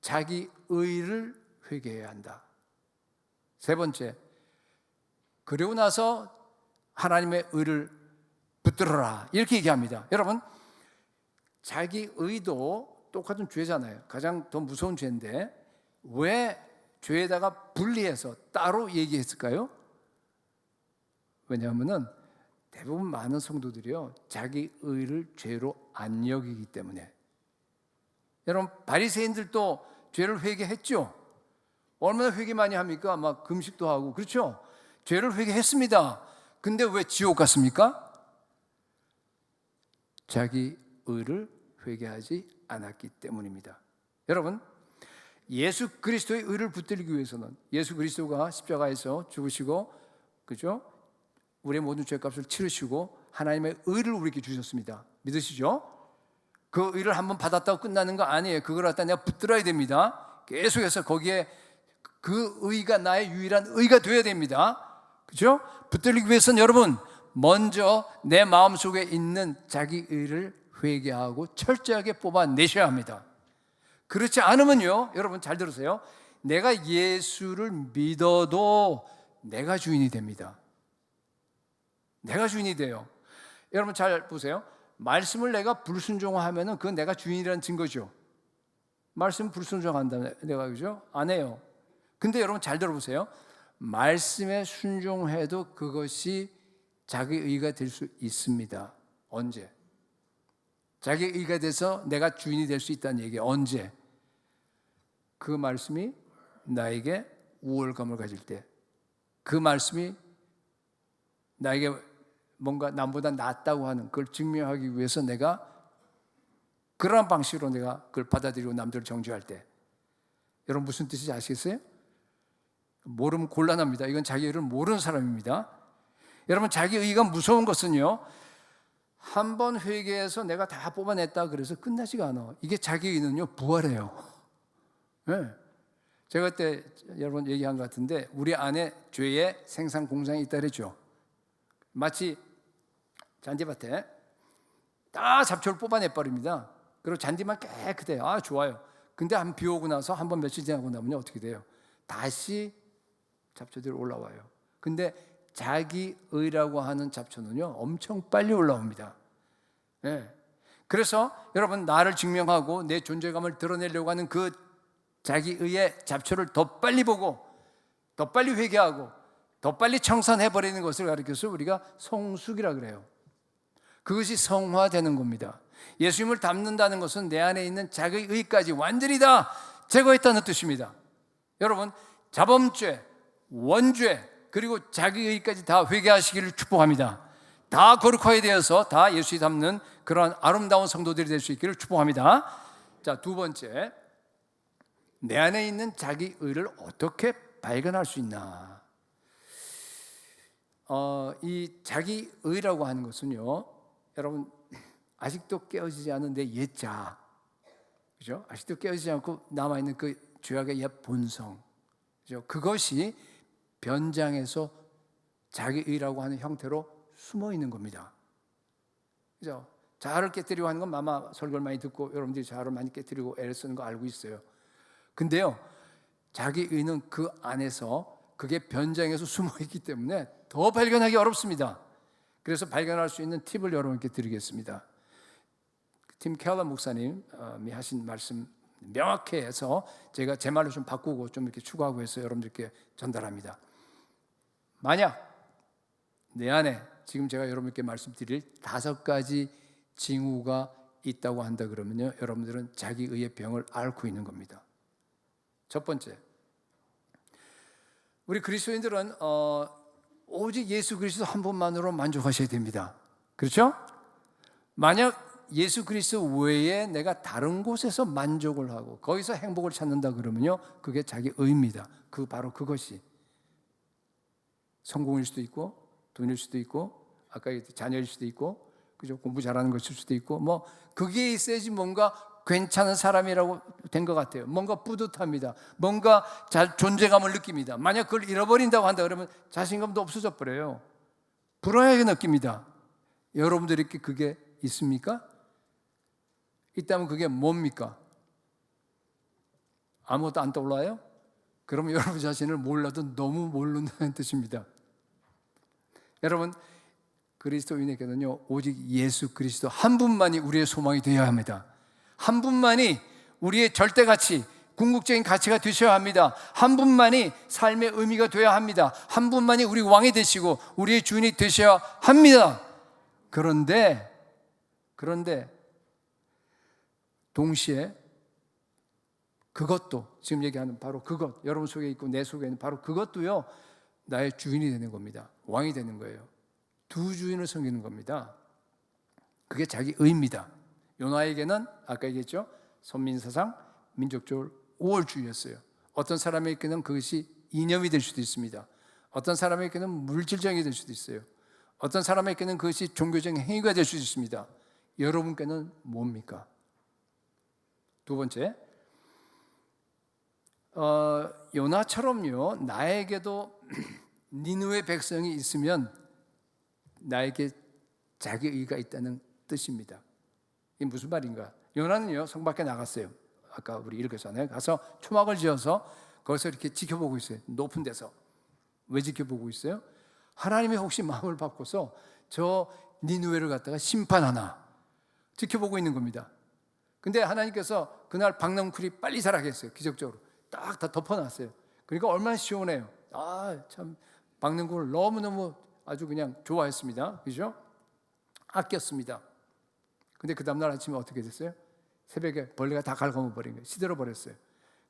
자기 의를 회개해야 한다. 세 번째, 그리고 나서 하나님의 의를 붙들어라, 이렇게 얘기합니다. 여러분, 자기 의도 똑같은 죄잖아요. 가장 더 무서운 죄인데 왜 죄에다가 분리해서 따로 얘기했을까요? 왜냐하면 대부분 많은 성도들이요, 자기 의를 죄로 안 여기기 때문에. 여러분, 바리새인들도 죄를 회개했죠. 얼마나 회개 많이 합니까? 막 금식도 하고, 그렇죠? 죄를 회개했습니다. 근데 왜 지옥 갔습니까? 자기 의를 회개하지 않았기 때문입니다. 여러분, 예수 그리스도의 의를 붙들기 위해서는 예수 그리스도가 십자가에서 죽으시고, 그죠? 우리의 모든 죄값을 치르시고 하나님의 의를 우리에게 주셨습니다. 믿으시죠? 그 의를 한번 받았다고 끝나는 거 아니에요. 그걸 갖다 내가 붙들어야 됩니다. 계속해서 거기에 그 의가 나의 유일한 의가 되어야 됩니다. 그죠? 붙들기 위해서는 여러분, 먼저 내 마음속에 있는 자기 의를 회개하고 철저하게 뽑아내셔야 합니다. 그렇지 않으면요, 여러분 잘 들으세요, 내가 예수를 믿어도 내가 주인이 됩니다. 내가 주인이 돼요. 여러분 잘 보세요. 말씀을 내가 불순종하면은 그건 내가 주인이라는 증거죠. 말씀 불순종한다 내가, 그죠? 안 해요. 근데 여러분 잘 들어보세요. 말씀에 순종해도 그것이 자기 의가 될 수 있습니다. 언제? 자기 의가 돼서 내가 주인이 될 수 있다는 얘기예요. 언제? 그 말씀이 나에게 우월감을 가질 때, 그 말씀이 나에게 뭔가 남보다 낫다고 하는 그걸 증명하기 위해서 내가 그러한 방식으로 내가 그걸 받아들이고 남들을 정죄할 때, 여러분 무슨 뜻인지 아시겠어요? 모르면 곤란합니다. 이건 자기 의를 모르는 사람입니다. 여러분, 자기 의가 무서운 것은요, 한 번 회개해서 내가 다 뽑아냈다 그래서 끝나지가 않아. 이게 자기 의는요, 부활해요. 네. 제가 그때 여러분 얘기한 것 같은데, 우리 안에 죄의 생산 공장이 있다 그랬죠. 마치 잔디밭에 다 잡초를 뽑아내버립니다. 그리고 잔디만 깨끗해요. 아, 좋아요. 근데 한 비 오고 나서 한 번 며칠 지나고 나면 어떻게 돼요? 다시 잡초들이 올라와요. 근데 자기 의라고 하는 잡초는요, 엄청 빨리 올라옵니다. 네. 그래서 여러분, 나를 증명하고 내 존재감을 드러내려고 하는 그 자기 의의 잡초를 더 빨리 보고 더 빨리 회개하고 더 빨리 청산해버리는 것을 가리켜서 우리가 성숙이라 그래요. 그것이 성화되는 겁니다. 예수님을 닮는다는 것은 내 안에 있는 자기 의까지 완전히 다 제거했다는 뜻입니다. 여러분, 자범죄, 원죄, 그리고 자기 의까지 다 회개하시기를 축복합니다. 다 거룩하게 되어서 다 예수님 닮는 그러한 아름다운 성도들이 될 수 있기를 축복합니다. 자, 두 번째, 내 안에 있는 자기 의를 어떻게 발견할 수 있나? 이 자기 의라고 하는 것은요, 여러분 아직도 깨어지지 않은 내 옛자, 그죠? 아직도 깨어지지 않고 남아 있는 그 죄악의 옛 본성, 그죠? 그것이 변장해서 자기 의라고 하는 형태로 숨어 있는 겁니다. 그죠? 자아를 깨뜨리고 하는 건 아마 설교를 많이 듣고 여러분들이 자아를 많이 깨뜨리고 애를 쓰는 거 알고 있어요. 근데요, 자기 의는 그 안에서 그게 변장해서 숨어 있기 때문에 더 발견하기 어렵습니다. 그래서 발견할 수 있는 팁을 여러분께 드리겠습니다. 팀 켈러 목사님이 하신 말씀 명확히 해서 제가 제 말로 좀 바꾸고 좀 이렇게 추가하고 해서 여러분들께 전달합니다. 만약 내 안에 지금 제가 여러분께 말씀드릴 5가지 징후가 있다고 한다 그러면요, 여러분들은 자기 의의 병을 앓고 있는 겁니다. 첫 번째, 우리 그리스도인들은 오직 예수 그리스도 한 분만으로 만족하셔야 됩니다. 그렇죠? 만약 예수 그리스도 외에 내가 다른 곳에서 만족을 하고 거기서 행복을 찾는다 그러면요, 그게 자기 의입니다. 바로 그것이 성공일 수도 있고 돈일 수도 있고 아까 자녀일 수도 있고 그죠? 공부 잘하는 것일 수도 있고 뭐 그게 있어야지 뭔가 괜찮은 사람이라고 된 것 같아요. 뭔가 뿌듯합니다. 뭔가 잘 존재감을 느낍니다. 만약 그걸 잃어버린다고 한다 그러면 자신감도 없어져 버려요. 불안하게 느낍니다. 여러분들에게 그게 있습니까? 있다면 그게 뭡니까? 아무것도 안 떠올라요? 그러면 여러분 자신을 몰라도 너무 모른다는 뜻입니다. 여러분, 그리스도인에게는요, 오직 예수 그리스도 한 분만이 우리의 소망이 되어야 합니다. 한 분만이 우리의 절대 가치, 궁극적인 가치가 되셔야 합니다. 한 분만이 삶의 의미가 되어야 합니다. 한 분만이 우리 왕이 되시고 우리의 주인이 되셔야 합니다. 그런데 동시에 그것도 지금 얘기하는 바로 그것, 여러분 속에 있고 내 속에 있는 바로 그것도요, 나의 주인이 되는 겁니다. 왕이 되는 거예요. 두 주인을 섬기는 겁니다. 그게 자기 의입니다. 요나에게는 아까 얘기했죠, 선민사상, 민족적으로 우월주의였어요. 어떤 사람에게는 그것이 이념이 될 수도 있습니다. 어떤 사람에게는 물질적이 될 수도 있어요. 어떤 사람에게는 그것이 종교적인 행위가 될 수도 있습니다. 여러분께는 뭡니까? 두 번째, 요나처럼요, 나에게도 니느웨 백성이 있으면 나에게 자기의가 있다는 뜻입니다. 이게 무슨 말인가? 요나는요, 성 밖에 나갔어요. 아까 우리 읽었잖아요. 가서 초막을 지어서 거기서 이렇게 지켜보고 있어요. 높은 데서. 왜 지켜보고 있어요? 하나님이 혹시 마음을 바꿔서 저 니느웨를 갖다가 심판하나 지켜보고 있는 겁니다. 근데 하나님께서 그날 박넝쿨이 빨리 자라게 했어요. 기적적으로 딱 다 덮어놨어요. 그러니까 얼마나 시원해요. 참 박넝쿨을 너무너무 아주 그냥 좋아했습니다. 그죠? 아꼈습니다. 근데 그 다음날 아침에 어떻게 됐어요? 새벽에 벌레가 다 갉아먹어버린 거예요. 시들어버렸어요.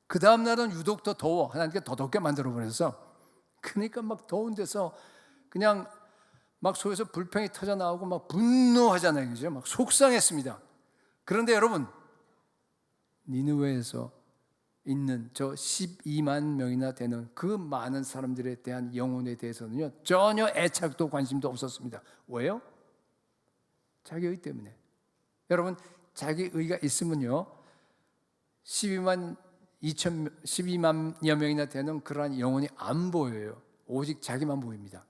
그 다음날은 유독 더 더워. 하나님께 더 덥게 만들어버려서, 그러니까 막 더운 데서 그냥 막 속에서 불평이 터져 나오고 막 분노하잖아요. 그죠? 막 속상했습니다. 그런데 여러분, 니느웨에서 있는 저 12만 명이나 되는 그 많은 사람들에 대한 영혼에 대해서는요, 전혀 애착도 관심도 없었습니다. 왜요? 자기의 때문에. 여러분, 자기의가 있으면요, 12만여 명이나 되는 그러한 영혼이 안 보여요. 오직 자기만 보입니다.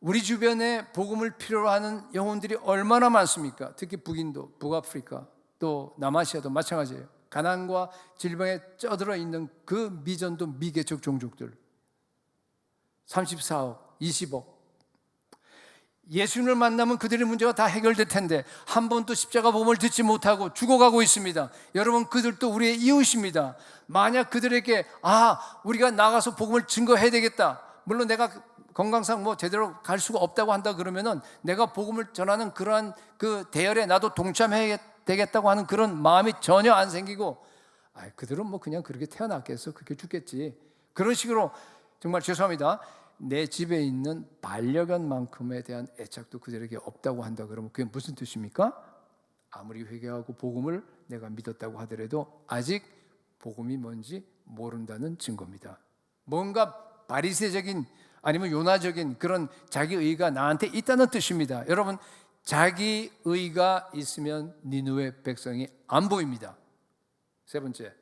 우리 주변에 복음을 필요로 하는 영혼들이 얼마나 많습니까? 특히 북인도, 북아프리카, 또 남아시아도 마찬가지예요. 가난과 질병에 쩌들어 있는 그 미전도 미개척 종족들, 34억, 20억. 예수님을 만나면 그들의 문제가 다 해결될 텐데 한 번도 십자가 복음을 듣지 못하고 죽어가고 있습니다. 여러분, 그들도 우리의 이웃입니다. 만약 그들에게 우리가 나가서 복음을 증거해야 되겠다, 물론 내가 건강상 뭐 제대로 갈 수가 없다고 한다 그러면은 내가 복음을 전하는 그러한 그 대열에 나도 동참해야 되겠다고 하는 그런 마음이 전혀 안 생기고, 그들은 뭐 그냥 그렇게 태어났겠어, 그렇게 죽겠지, 그런 식으로, 정말 죄송합니다, 내 집에 있는 반려견만큼에 대한 애착도 그들에게 없다고 한다 그러면 그게 무슨 뜻입니까? 아무리 회개하고 복음을 내가 믿었다고 하더라도 아직 복음이 뭔지 모른다는 증거입니다. 뭔가 바리새적인 아니면 요나적인 그런 자기의가 나한테 있다는 뜻입니다. 여러분, 자기의가 있으면 니느웨 백성이 안 보입니다. 세 번째,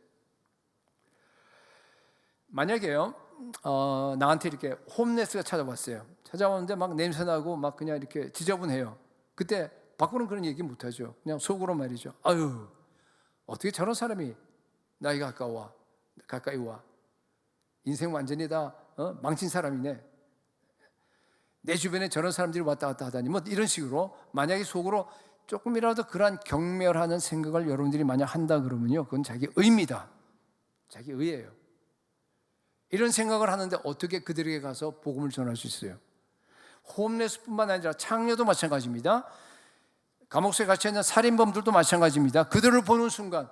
만약에요, 나한테 이렇게 홈레스가 찾아왔어요. 찾아오는데 막 냄새나고 막 그냥 이렇게 지저분해요. 그때 밖으로는 그런 얘기 못하죠. 그냥 속으로 말이죠. 어떻게 저런 사람이 나이가 가까이 와. 인생 완전히 다 망친 사람이네. 내 주변에 저런 사람들이 왔다 갔다 하다니, 뭐 이런 식으로. 만약에 속으로 조금이라도 그러한 경멸하는 생각을 여러분들이 만약 한다 그러면요, 그건 자기 의입니다. 자기 의예요. 이런 생각을 하는데 어떻게 그들에게 가서 복음을 전할 수 있어요? 홈레스뿐만 아니라 창녀도 마찬가지입니다. 감옥 속에 갇혀있는 살인범들도 마찬가지입니다. 그들을 보는 순간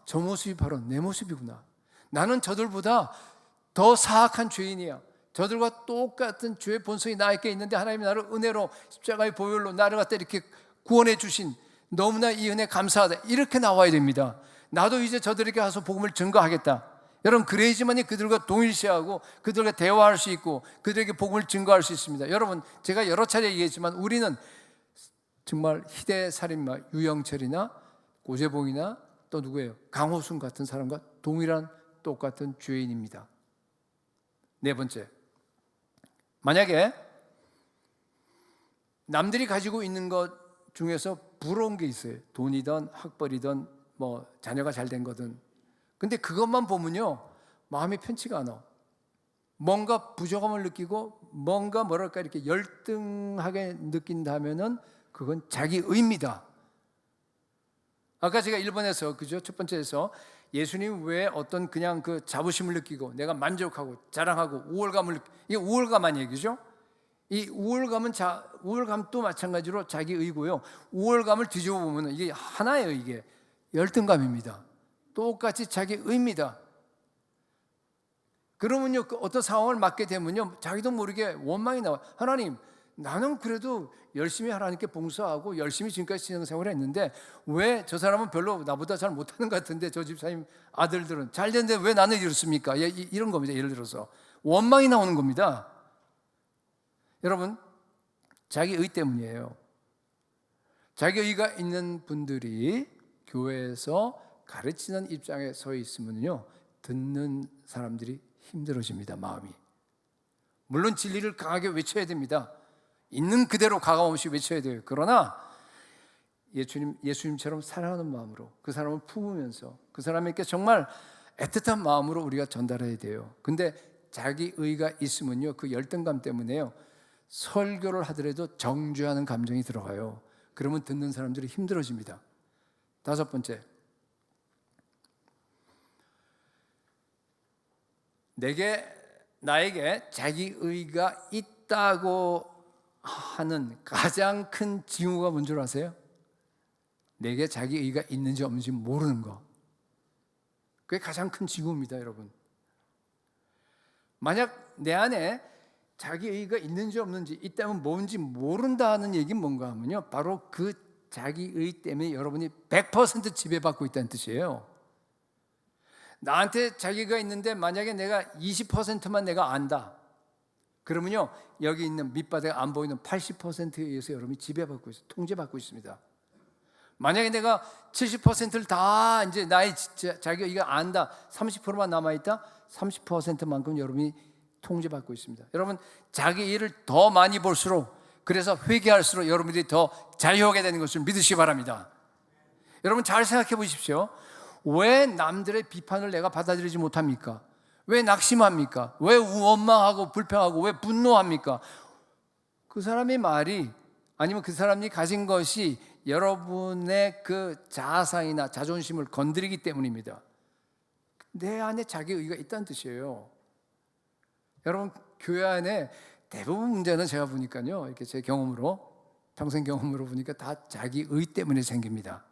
저 모습이 바로 내 모습이구나. 나는 저들보다 더 사악한 죄인이야. 저들과 똑같은 죄의 본성이 나에게 있는데 하나님이 나를 은혜로 십자가의 보혈로 나를 갖다 이렇게 구원해 주신, 너무나 이 은혜 감사하다, 이렇게 나와야 됩니다. 나도 이제 저들에게 가서 복음을 증거하겠다. 여러분, 그래야지만이 그들과 동일시하고 그들과 대화할 수 있고 그들에게 복음을 증거할 수 있습니다. 여러분, 제가 여러 차례 얘기했지만 우리는 정말 희대살인마 유영철이나 고재봉이나 또 누구예요? 강호순 같은 사람과 동일한 똑같은 죄인입니다. 네 번째, 만약에 남들이 가지고 있는 것 중에서 부러운 게 있어요. 돈이든 학벌이든 뭐 자녀가 잘 된 거든. 근데 그것만 보면요, 마음이 편치가 않아. 뭔가 부족함을 느끼고 뭔가 뭐랄까 이렇게 열등하게 느낀다면은 그건 자기 의입니다. 아까 제가 1번에서 그죠? 첫 번째에서 예수님 왜 어떤 그냥 그 자부심을 느끼고 내가 만족하고 자랑하고 우월감을 이게 우월감한 얘기죠. 이 우월감도 마찬가지로 자기 의고요. 우월감을 뒤집어 보면 이게 하나예요. 이게 열등감입니다. 똑같이 자기 의입니다. 그러면요, 어떤 상황을 맞게 되면요, 자기도 모르게 원망이 나와. 하나님, 나는 그래도 열심히 하나님께 봉사하고 열심히 지금까지 신앙생활을 했는데 왜 저 사람은 별로 나보다 잘 못하는 것 같은데 저 집사님 아들들은 잘 됐는데 왜 나는 이렇습니까? 이런 겁니다. 예를 들어서 원망이 나오는 겁니다. 여러분, 자기 의 때문이에요. 자기 의가 있는 분들이 교회에서 가르치는 입장에 서 있으면요, 듣는 사람들이 힘들어집니다. 마음이. 물론 진리를 강하게 외쳐야 됩니다. 있는 그대로 가감없이 외쳐야 돼요. 그러나 예수님처럼 사랑하는 마음으로 그 사람을 품으면서 그 사람에게 정말 애틋한 마음으로 우리가 전달해야 돼요. 근데 자기 의가 있으면요, 그 열등감 때문에요, 설교를 하더라도 정죄하는 감정이 들어가요. 그러면 듣는 사람들이 힘들어집니다. 다섯 번째, 나에게 자기 의가 있다고 하는 가장 큰 징후가 뭔 줄 아세요? 내게 자기 의가 있는지 없는지 모르는 거. 그게 가장 큰 징후입니다, 여러분. 만약 내 안에 자기 의가 있는지 없는지, 있다면 뭔지 모른다는 얘기는 뭔가 하면요, 바로 그 자기 의 때문에 여러분이 100% 지배받고 있다는 뜻이에요. 나한테 자기가 있는데 만약에 내가 20%만 내가 안다, 그러면요, 여기 있는 밑바닥에 안 보이는 80%에 의해서 여러분이 지배받고 있어요. 통제받고 있습니다. 만약에 내가 70%를 다 이제 나의 자기 의가 안다, 30%만 남아있다, 30%만큼 여러분이 통제받고 있습니다. 여러분, 자기 일을 더 많이 볼수록, 그래서 회개할수록 여러분들이 더 자유하게 되는 것을 믿으시기 바랍니다. 여러분, 잘 생각해 보십시오. 왜 남들의 비판을 내가 받아들이지 못합니까? 왜 낙심합니까? 왜 원망하고 불평하고 왜 분노합니까? 그 사람의 말이, 아니면 그 사람이 가진 것이 여러분의 그 자아상이나 자존심을 건드리기 때문입니다. 내 안에 자기 의가 있다는 뜻이에요. 여러분, 교회 안에 대부분 문제는 제가 보니까요, 이렇게 제 경험으로, 평생 경험으로 보니까 다 자기 의 때문에 생깁니다.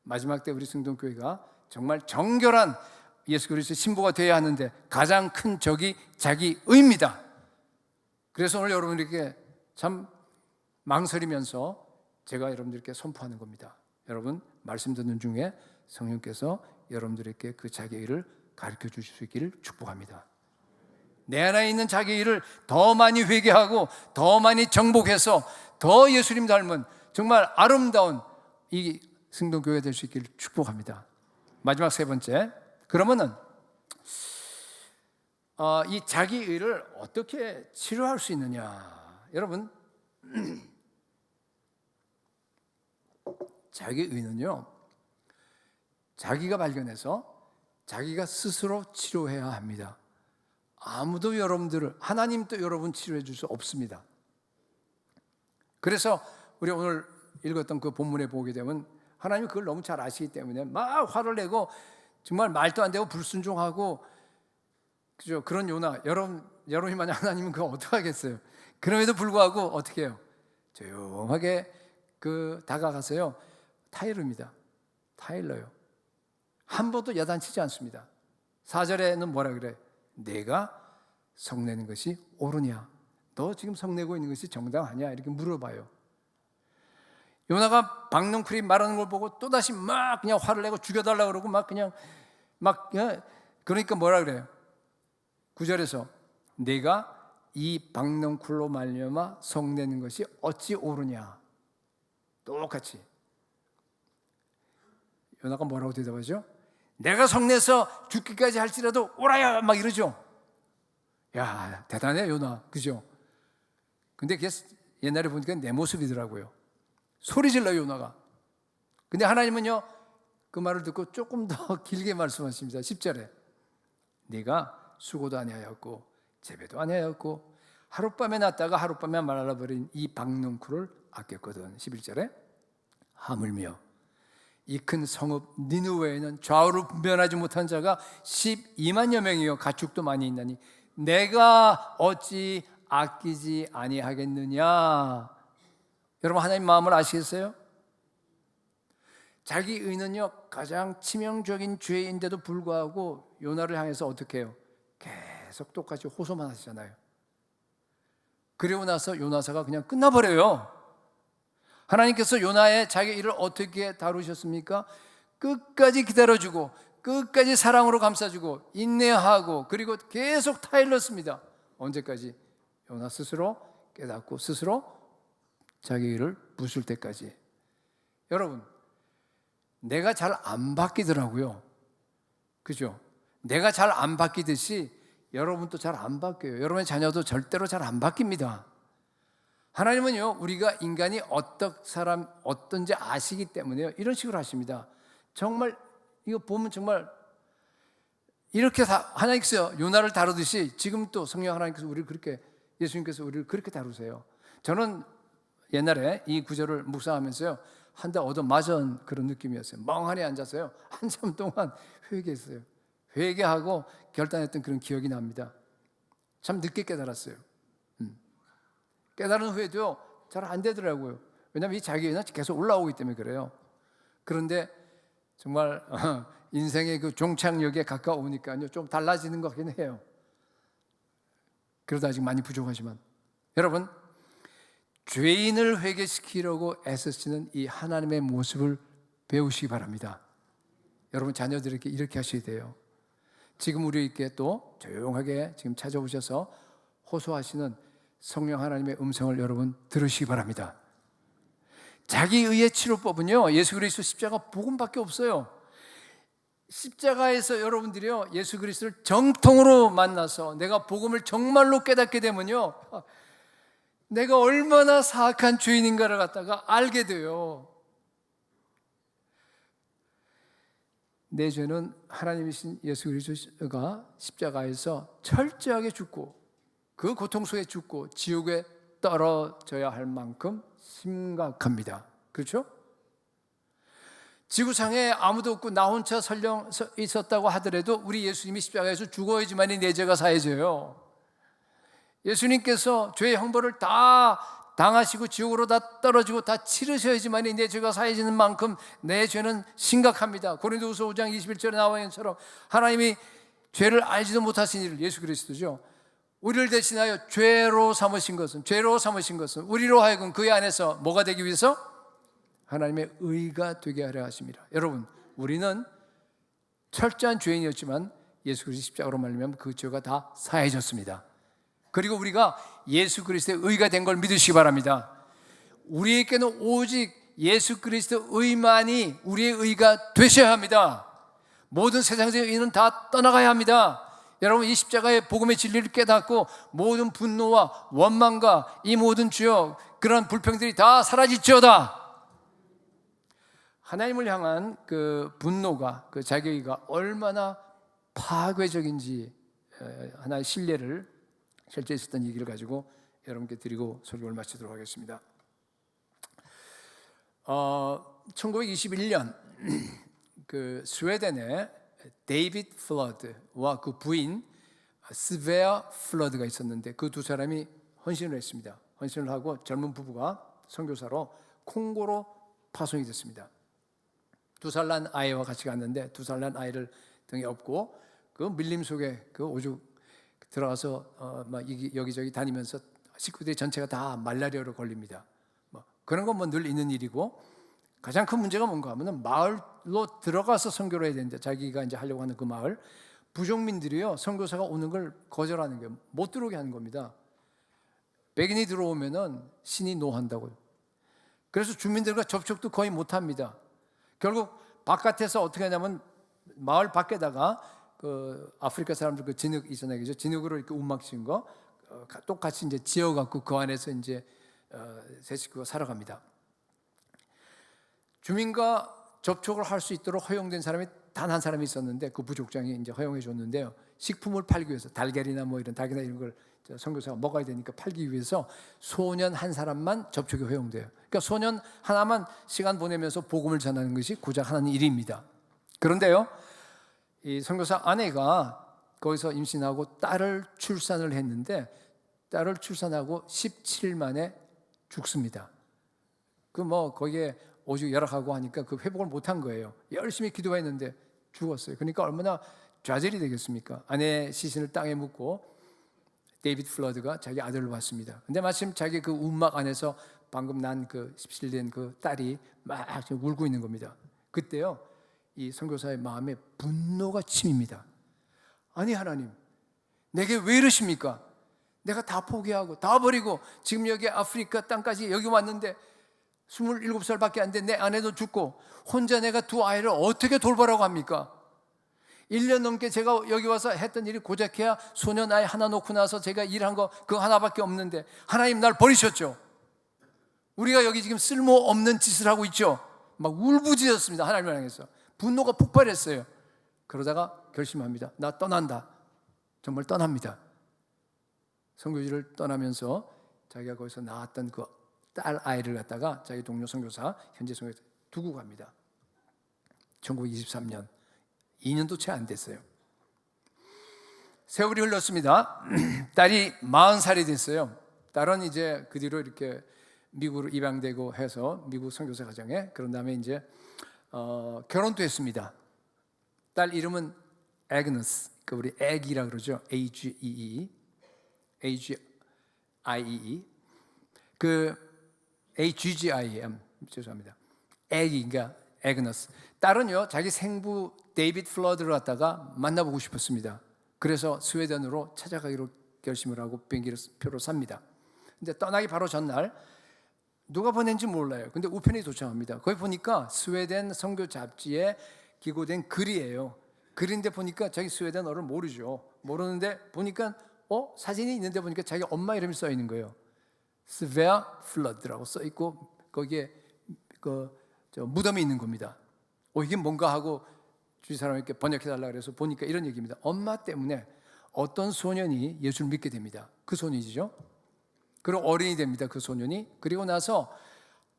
마지막 때 우리 승동교회가 정말 정결한 예수 그리스도의 신부가 되어야 하는데 가장 큰 적이 자기 의입니다. 그래서 오늘 여러분들께 참 망설이면서 제가 여러분들께 선포하는 겁니다. 여러분, 말씀 듣는 중에 성령께서 여러분들에게 그 자기 의를 가르쳐 주실 수 있기를 축복합니다. 내 안에 있는 자기 의를 더 많이 회개하고 더 많이 정복해서 더 예수님 닮은 정말 아름다운 이 승동교회가 될 수 있기를 축복합니다. 마지막 세 번째, 그러면은 이 자기 의를 어떻게 치료할 수 있느냐? 여러분, 자기 의는요, 자기가 발견해서 자기가 스스로 치료해야 합니다. 아무도 여러분들을, 하나님도 여러분 치료해 줄 수 없습니다. 그래서 우리 오늘 읽었던 그 본문에 보게 되면 하나님이 그걸 너무 잘 아시기 때문에 막 화를 내고 정말 말도 안 되고 불순종하고, 그죠? 그런 요나, 여러분이 만약 하나님은 그거 어떡하겠어요? 그럼에도 불구하고 어떻게 해요? 조용하게 다가가서요, 타이르입니다. 타일러요. 한 번도 야단치지 않습니다. 4절에는 뭐라 그래? 내가 성내는 것이 옳으냐? 너 지금 성내고 있는 것이 정당하냐? 이렇게 물어봐요. 요나가 박넝쿨이 말하는 걸 보고 또다시 막 그냥 화를 내고 죽여달라고 그러고 막 그냥 막 그러니까 뭐라 그래요? 9절에서 내가 이 박넝쿨로 말미암아 성내는 것이 어찌 옳으냐. 똑같이 요나가 뭐라고 대답하죠? 내가 성내서 죽기까지 할지라도 옳아야 막 이러죠. 야, 대단해 요나, 그죠? 근데 그게 옛날에 보니까 내 모습이더라고요. 소리 질러 요나가. 근데 하나님은요 그 말을 듣고 조금 더 길게 말씀하십니다. 10절에 네가 수고도 아니하였고 재배도 아니하였고 하룻밤에 났다가 하룻밤에 말라버린 이 박넝쿨을 아꼈거든. 11절에 하물며 이 큰 성읍 니느웨에는 좌우를 분별하지 못한 자가 12만여 명이요 가축도 많이 있나니 내가 어찌 아끼지 아니하겠느냐. 여러분 하나님 마음을 아시겠어요? 자기 의는요 가장 치명적인 죄인데도 불구하고 요나를 향해서 어떻게 해요? 계속 똑같이 호소만 하시잖아요. 그리고 나서 요나사가 그냥 끝나버려요. 하나님께서 요나의 자기 일을 어떻게 다루셨습니까? 끝까지 기다려주고 끝까지 사랑으로 감싸주고 인내하고 그리고 계속 타일렀습니다. 언제까지? 요나 스스로 깨닫고 스스로 자기 일을 부술 때까지. 여러분 내가 잘 안 바뀌더라고요. 그죠? 내가 잘 안 바뀌듯이 여러분도 잘 안 바뀌어요. 여러분의 자녀도 절대로 잘 안 바뀝니다. 하나님은요 우리가 인간이 어떤지 아시기 때문에요 이런 식으로 하십니다. 정말 이거 보면 정말 이렇게 하나님께서 요나를 다루듯이 지금 또 성령 하나님께서 우리를 그렇게 예수님께서 우리를 그렇게 다루세요. 저는 옛날에 이 구절을 묵상하면서요 한 대 얻어맞은 그런 느낌이었어요. 멍하니 앉아서요 한참 동안 회개했어요. 회개하고 결단했던 그런 기억이 납니다. 참 늦게 깨달았어요. 깨달은 후에도 잘 안 되더라고요. 왜냐하면 이 자기는 계속 올라오기 때문에 그래요. 그런데 정말 인생의 그 종착역에 가까우니까요 좀 달라지는 것 같긴 해요. 그래도 아직 많이 부족하지만 여러분 죄인을 회개시키려고 애쓰시는 이 하나님의 모습을 배우시기 바랍니다. 여러분 자녀들에게 이렇게 하셔야 돼요. 지금 우리에게 또 조용하게 지금 찾아오셔서 호소하시는 성령 하나님의 음성을 여러분 들으시기 바랍니다. 자기의의 치료법은요 예수 그리스도 십자가 복음밖에 없어요. 십자가에서 여러분들이요 예수 그리스도를 정통으로 만나서 내가 복음을 정말로 깨닫게 되면요 내가 얼마나 사악한 죄인인가를 갖다가 알게 돼요. 내 죄는 하나님이신 예수 그리스도가 십자가에서 철저하게 죽고 그 고통 속에 죽고 지옥에 떨어져야 할 만큼 심각합니다. 그렇죠? 지구상에 아무도 없고 나 혼자 설령 있었다고 하더라도 우리 예수님이 십자가에서 죽어야지만이 내 죄가 사해져요. 예수님께서 죄의 형벌을 다 당하시고 지옥으로 다 떨어지고 다 치르셔야지만이 내 죄가 사해지는 만큼 내 죄는 심각합니다. 고린도후서 5장 21절에 나와 있는 것처럼 하나님이 죄를 알지도 못하신 이를 예수 그리스도죠 우리를 대신하여 죄로 삼으신 것은 우리로 하여금 그의 안에서 뭐가 되기 위해서? 하나님의 의가 되게 하려 하십니다. 여러분 우리는 철저한 죄인이었지만 예수 그리스도 십자가로 말미암아 그 죄가 다 사해졌습니다. 그리고 우리가 예수 그리스도의 의가 된 걸 믿으시기 바랍니다. 우리에게는 오직 예수 그리스도의 의만이 우리의 의가 되셔야 합니다. 모든 세상적인 의는 다 떠나가야 합니다. 여러분 이 십자가의 복음의 진리를 깨닫고 모든 분노와 원망과 이 모든 주여 그런 불평들이 다 사라질지어다. 하나님을 향한 그 분노가 그 자기가 얼마나 파괴적인지 하나의 신뢰를 실제 있었던 얘기를 가지고 여러분께 드리고 설교를 마치도록 하겠습니다. 1921년 그 스웨덴의 데이비드 플러드와 그 부인 스베아 플러드가 있었는데 그 두 사람이 헌신을 했습니다. 헌신을 하고 젊은 부부가 선교사로 콩고로 파송이 됐습니다. 2살 난 아이와 같이 갔는데 2살 난 아이를 등에 업고 그 밀림 속에 그 오죽 들어가서 막 여기저기 다니면서 식구들이 전체가 다 말라리아로 걸립니다. 뭐 그런 건 뭐 늘 있는 일이고 가장 큰 문제가 뭔가 하면은 마을로 들어가서 선교를 해야 되는데 자기가 이제 하려고 하는 그 마을 부족민들이요 선교사가 오는 걸 거절하는 거예요. 못 들어오게 하는 겁니다. 백인이 들어오면은 신이 노한다고요. 그래서 주민들과 접촉도 거의 못 합니다. 결국 바깥에서 어떻게 하냐면 마을 밖에다가 그 아프리카 사람들 그 진흙 있잖아요, 그죠? 진흙으로 이렇게 움막 지은 거 똑같이 이제 지어갖고 그 안에서 이제 세 식구가 살아갑니다. 주민과 접촉을 할 수 있도록 허용된 사람이 단 한 사람이 있었는데 그 부족장이 이제 허용해 줬는데요. 식품을 팔기 위해서 달걀이나 뭐 이런 닭이나 이런 걸 선교사가 먹어야 되니까 팔기 위해서 소년 한 사람만 접촉이 허용돼요. 그러니까 소년 하나만 시간 보내면서 복음을 전하는 것이 고작 하는 일입니다. 그런데요, 이 선교사 아내가 거기서 임신하고 딸을 출산을 했는데 딸을 출산하고 17일 만에 죽습니다. 그 뭐 거기에 오죽 열악하고 하니까 그 회복을 못한 거예요. 열심히 기도했는데 죽었어요. 그러니까 얼마나 좌절이 되겠습니까? 아내의 시신을 땅에 묻고 데이비드 플러드가 자기 아들을 봤습니다. 근데 마침 자기 그 움막 안에서 방금 난 그 17된 그 딸이 막 울고 있는 겁니다. 그때요, 이 선교사의 마음에 분노가 침입니다. 아니 하나님, 내게 왜 이러십니까? 내가 다 포기하고 다 버리고 지금 여기 아프리카 땅까지 여기 왔는데 27살밖에 안 된 내 아내도 죽고 혼자 내가 두 아이를 어떻게 돌보라고 합니까? 1년 넘게 제가 여기 와서 했던 일이 고작해야 소년 아이 하나 놓고 나서 제가 일한 거 그거 하나밖에 없는데 하나님 날 버리셨죠. 우리가 여기 지금 쓸모없는 짓을 하고 있죠. 막 울부짖었습니다. 하나님을 향해서 분노가 폭발했어요. 그러다가 결심합니다. 나 떠난다. 정말 떠납니다. 선교지를 떠나면서 자기가 거기서 낳았던 그 딸 아이를 갖다가 자기 동료 선교사, 현재 선교사 두고 갑니다. 1923년 2년도 채 안 됐어요. 세월이 흘렀습니다. 딸이 40살이 됐어요. 딸은 이제 그 뒤로 이렇게 미국으로 입양되고 해서 미국 선교사 가정에, 그런 다음에 이제 결혼도 했습니다. 딸 이름은 애그너스, 그 우리 애기라 그러죠. AGEE, 그 AGGIM, 죄송합니다. 애기가 애그너스. 딸은요, 자기 생부 데이비드 플러드를 갖다가 만나보고 싶었습니다. 그래서 스웨덴으로 찾아가기로 결심을 하고 비행기표로 삽니다. 근데 떠나기 바로 전날 누가 보낸지 몰라요. 근데 우편이 도착합니다. 거기 보니까 스웨덴 선교 잡지에 기고된 글이에요. 글인데 보니까 자기 스웨덴어를 모르죠. 모르는데 보니까 사진이 있는데 보니까 자기 엄마 이름이 써 있는 거예요. 스베아 플러드라고 써 있고 거기에 무덤이 있는 겁니다. 이게 뭔가 하고 주위 사람에게 번역해 달라 그래서 보니까 이런 얘기입니다. 엄마 때문에 어떤 소년이 예수를 믿게 됩니다. 그 소년이죠. 그리고 어린이 됩니다. 그 소년이. 그리고 나서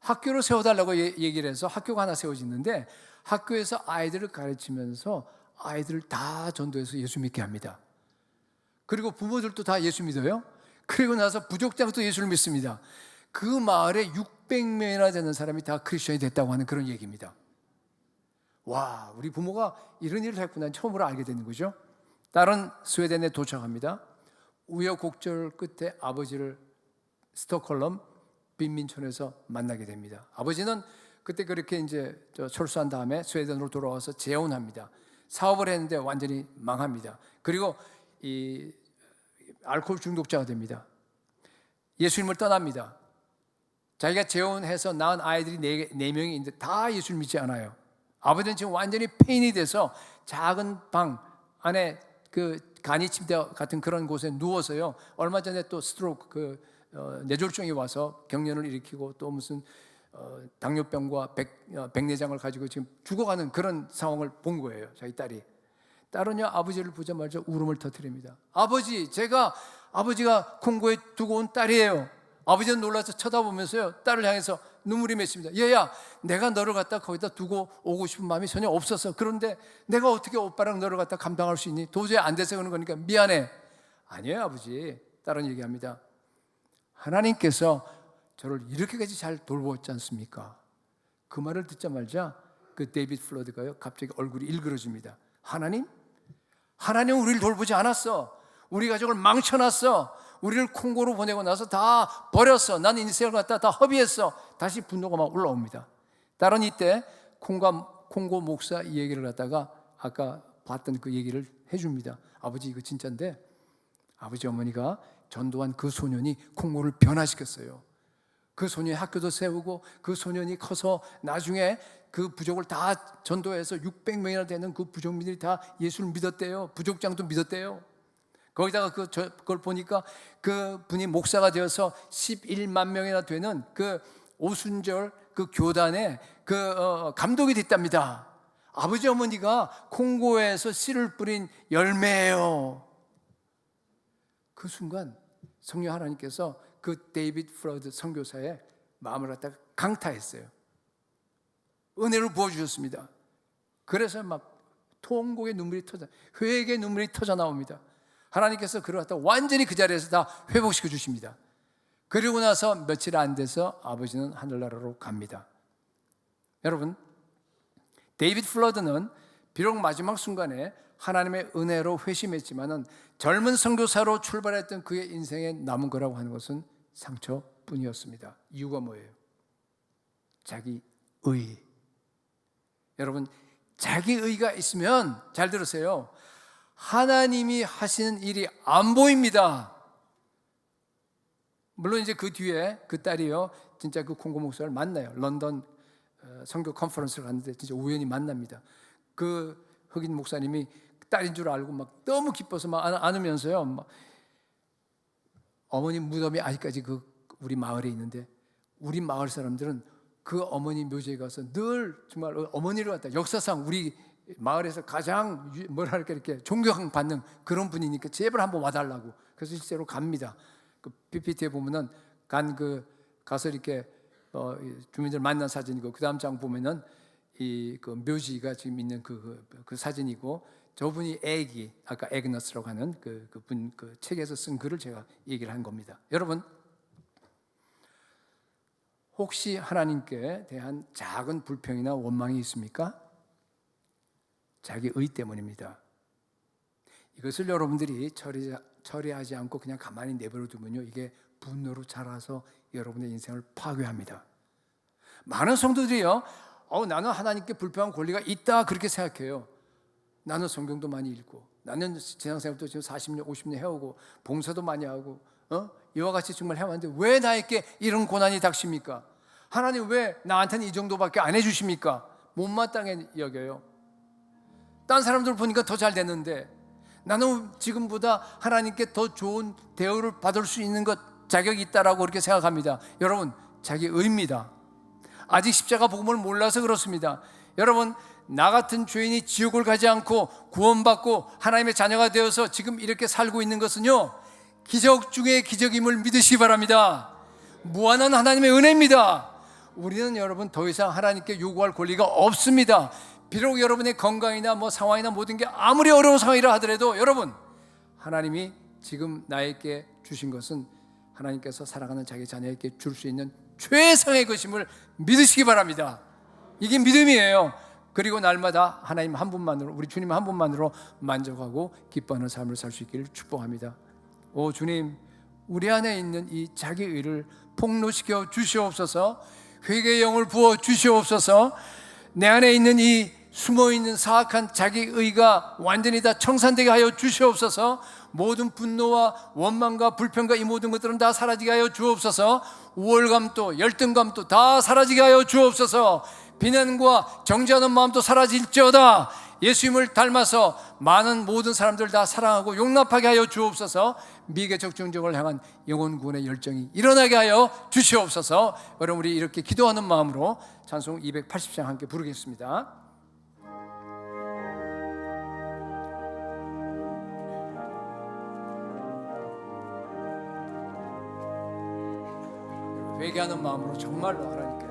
학교를 세워달라고 얘기를 해서 학교가 하나 세워지는데 학교에서 아이들을 가르치면서 아이들을 다 전도해서 예수 믿게 합니다. 그리고 부모들도 다 예수 믿어요. 그리고 나서 부족장도 예수를 믿습니다. 그 마을에 600명이나 되는 사람이 다 크리스천이 됐다고 하는 그런 얘기입니다. 와, 우리 부모가 이런 일을 했구나 처음으로 알게 되는 거죠. 딸은 스웨덴에 도착합니다. 우여곡절 끝에 아버지를 스톡홀름 빈민촌에서 만나게 됩니다. 아버지는 그때 그렇게 이제 철수한 다음에 스웨덴으로 돌아와서 재혼합니다. 사업을 했는데 완전히 망합니다. 그리고 이 알코올 중독자가 됩니다. 예수님을 떠납니다. 자기가 재혼해서 낳은 아이들이 네 명이 있는데 다 예수를 믿지 않아요. 아버지는 지금 완전히 폐인이 돼서 작은 방 안에 그 간이 침대 같은 그런 곳에 누워서요. 얼마 전에 또 스트로크 뇌졸중이 와서 경련을 일으키고 또 무슨 당뇨병과 백내장을 가지고 지금 죽어가는 그런 상황을 본 거예요. 자기 딸이. 딸은요, 아버지를 보자마자 울음을 터뜨립니다. 아버지, 제가 아버지가 콩고에 두고 온 딸이에요. 아버지는 놀라서 쳐다보면서요, 딸을 향해서 눈물이 맺힙니다. 얘야, 내가 너를 갖다 거기다 두고 오고 싶은 마음이 전혀 없었어. 그런데 내가 어떻게 오빠랑 너를 갖다 감당할 수 있니? 도저히 안 돼서 그러는 거니까 미안해. 아니에요, 아버지. 딸은 얘기합니다. 하나님께서 저를 이렇게까지 잘 돌보았지 않습니까? 그 말을 듣자마자 그 데이비드 플러드가요, 갑자기 얼굴이 일그러집니다. 하나님은 우리를 돌보지 않았어. 우리 가족을 망쳐놨어. 우리를 콩고로 보내고 나서 다 버렸어. 난 인생을 갖다 다 허비했어. 다시 분노가 막 올라옵니다. 딸은 이때 콩고 목사 이 얘기를 갖다가 아까 봤던 그 얘기를 해줍니다. 아버지 이거 진짜인데 아버지 어머니가 전도한 그 소년이 콩고를 변화시켰어요. 그 소년이 학교도 세우고 그 소년이 커서 나중에 그 부족을 다 전도해서 600명이나 되는 그 부족민들이 다 예수를 믿었대요. 부족장도 믿었대요. 거기다가 그걸 보니까 그 분이 목사가 되어서 11만 명이나 되는 그 오순절 그 교단에 그 감독이 됐답니다. 아버지 어머니가 콩고에서 씨를 뿌린 열매예요. 그 순간 성령 하나님께서 그 데이비드 플러드 선교사의 마음을 갖다가 강타했어요. 은혜를 부어주셨습니다. 그래서 막 통곡의 눈물이 회개의 눈물이 터져 나옵니다. 하나님께서 그를 갖다 완전히 그 자리에서 다 회복시켜 주십니다. 그리고 나서 며칠 안 돼서 아버지는 하늘나라로 갑니다. 여러분, 데이비드 플러드는 비록 마지막 순간에 하나님의 은혜로 회심했지만은 젊은 선교사로 출발했던 그의 인생에 남은 거라고 하는 것은 상처뿐이었습니다. 이유가 뭐예요? 자기 의. 여러분, 자기 의가 있으면 잘 들으세요. 하나님이 하시는 일이 안 보입니다. 물론 이제 그 뒤에 그 딸이요, 진짜 그 콩고 목사를 만나요. 런던 선교 컨퍼런스를 갔는데 진짜 우연히 만납니다. 그 흑인 목사님이 딸인 줄 알고 막 너무 기뻐서 막 안으면서요. 막 어머니 무덤이 아직까지 그 우리 마을에 있는데 우리 마을 사람들은 그 어머니 묘지에 가서 늘 정말 어머니를 갖다 역사상 우리 마을에서 가장 뭐랄까 이렇게 존경받는 그런 분이니까 제발 한번 와달라고. 그래서 실제로 갑니다. 그 PPT에 보면은 가서 이렇게 주민들 만난 사진이고 그 다음 장 보면은 이 그 묘지가 지금 있는 그 사진이고 저분이 아까 에그너스라고 하는 그분 그 책에서 쓴 글을 제가 얘기를 한 겁니다. 여러분, 혹시 하나님께 대한 작은 불평이나 원망이 있습니까? 자기 의 때문입니다. 이것을 여러분들이 처리하지 않고 그냥 가만히 내버려 두면요, 이게 분노로 자라서 여러분의 인생을 파괴합니다. 많은 성도들이요, 나는 하나님께 불평한 권리가 있다 그렇게 생각해요. 나는 성경도 많이 읽고, 나는 신앙생활도 지금 40년, 50년 해오고, 봉사도 많이 하고, 이와 같이 정말 해왔는데 왜 나에게 이런 고난이 닥칩니까? 하나님 왜 나한테는 이 정도밖에 안 해주십니까? 못마땅해 여겨요. 딴 사람들 보니까 더 잘 됐는데 나는 지금보다 하나님께 더 좋은 대우를 받을 수 있는 것 자격이 있다라고 그렇게 생각합니다. 여러분, 자기 의입니다. 아직 십자가 복음을 몰라서 그렇습니다. 여러분, 나 같은 죄인이 지옥을 가지 않고 구원받고 하나님의 자녀가 되어서 지금 이렇게 살고 있는 것은요, 기적 중에 기적임을 믿으시기 바랍니다. 무한한 하나님의 은혜입니다. 우리는 여러분 더 이상 하나님께 요구할 권리가 없습니다. 비록 여러분의 건강이나 상황이나 모든 게 아무리 어려운 상황이라 하더라도 여러분, 하나님이 지금 나에게 주신 것은 하나님께서 사랑하는 자기 자녀에게 줄 수 있는 최상의 것임을 믿으시기 바랍니다. 이게 믿음이에요. 그리고 날마다 하나님 한 분만으로, 우리 주님 한 분만으로 만족하고 기뻐하는 삶을 살 수 있기를 축복합니다. 오 주님, 우리 안에 있는 이 자기 의를 폭로시켜 주시옵소서. 회개의 영을 부어 주시옵소서. 내 안에 있는 이 숨어있는 사악한 자기 의가 완전히 다 청산되게 하여 주시옵소서. 모든 분노와 원망과 불평과 이 모든 것들은 다 사라지게 하여 주옵소서. 우월감도 열등감도 다 사라지게 하여 주옵소서. 비난과 정죄하는 마음도 사라질지어다. 예수님을 닮아서 많은 모든 사람들 다 사랑하고 용납하게 하여 주옵소서. 미개척 정정을 향한 영혼 구원의 열정이 일어나게 하여 주시옵소서. 여러분, 우리 이렇게 기도하는 마음으로 찬송 280장 함께 부르겠습니다. 회개하는 마음으로 정말로 하나님께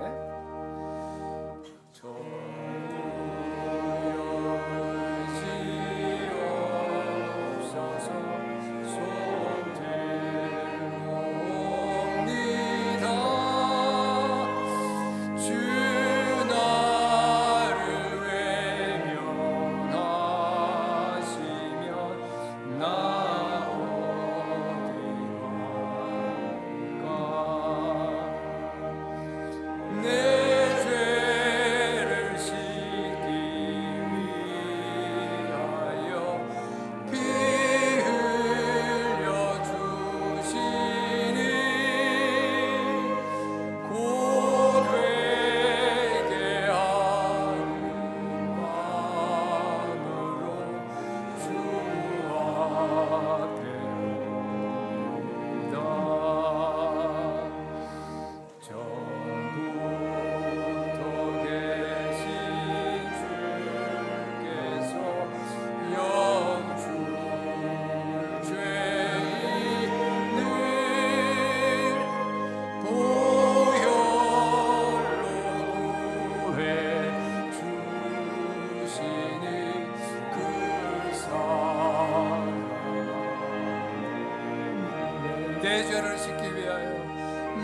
내 죄를 씻기 위하여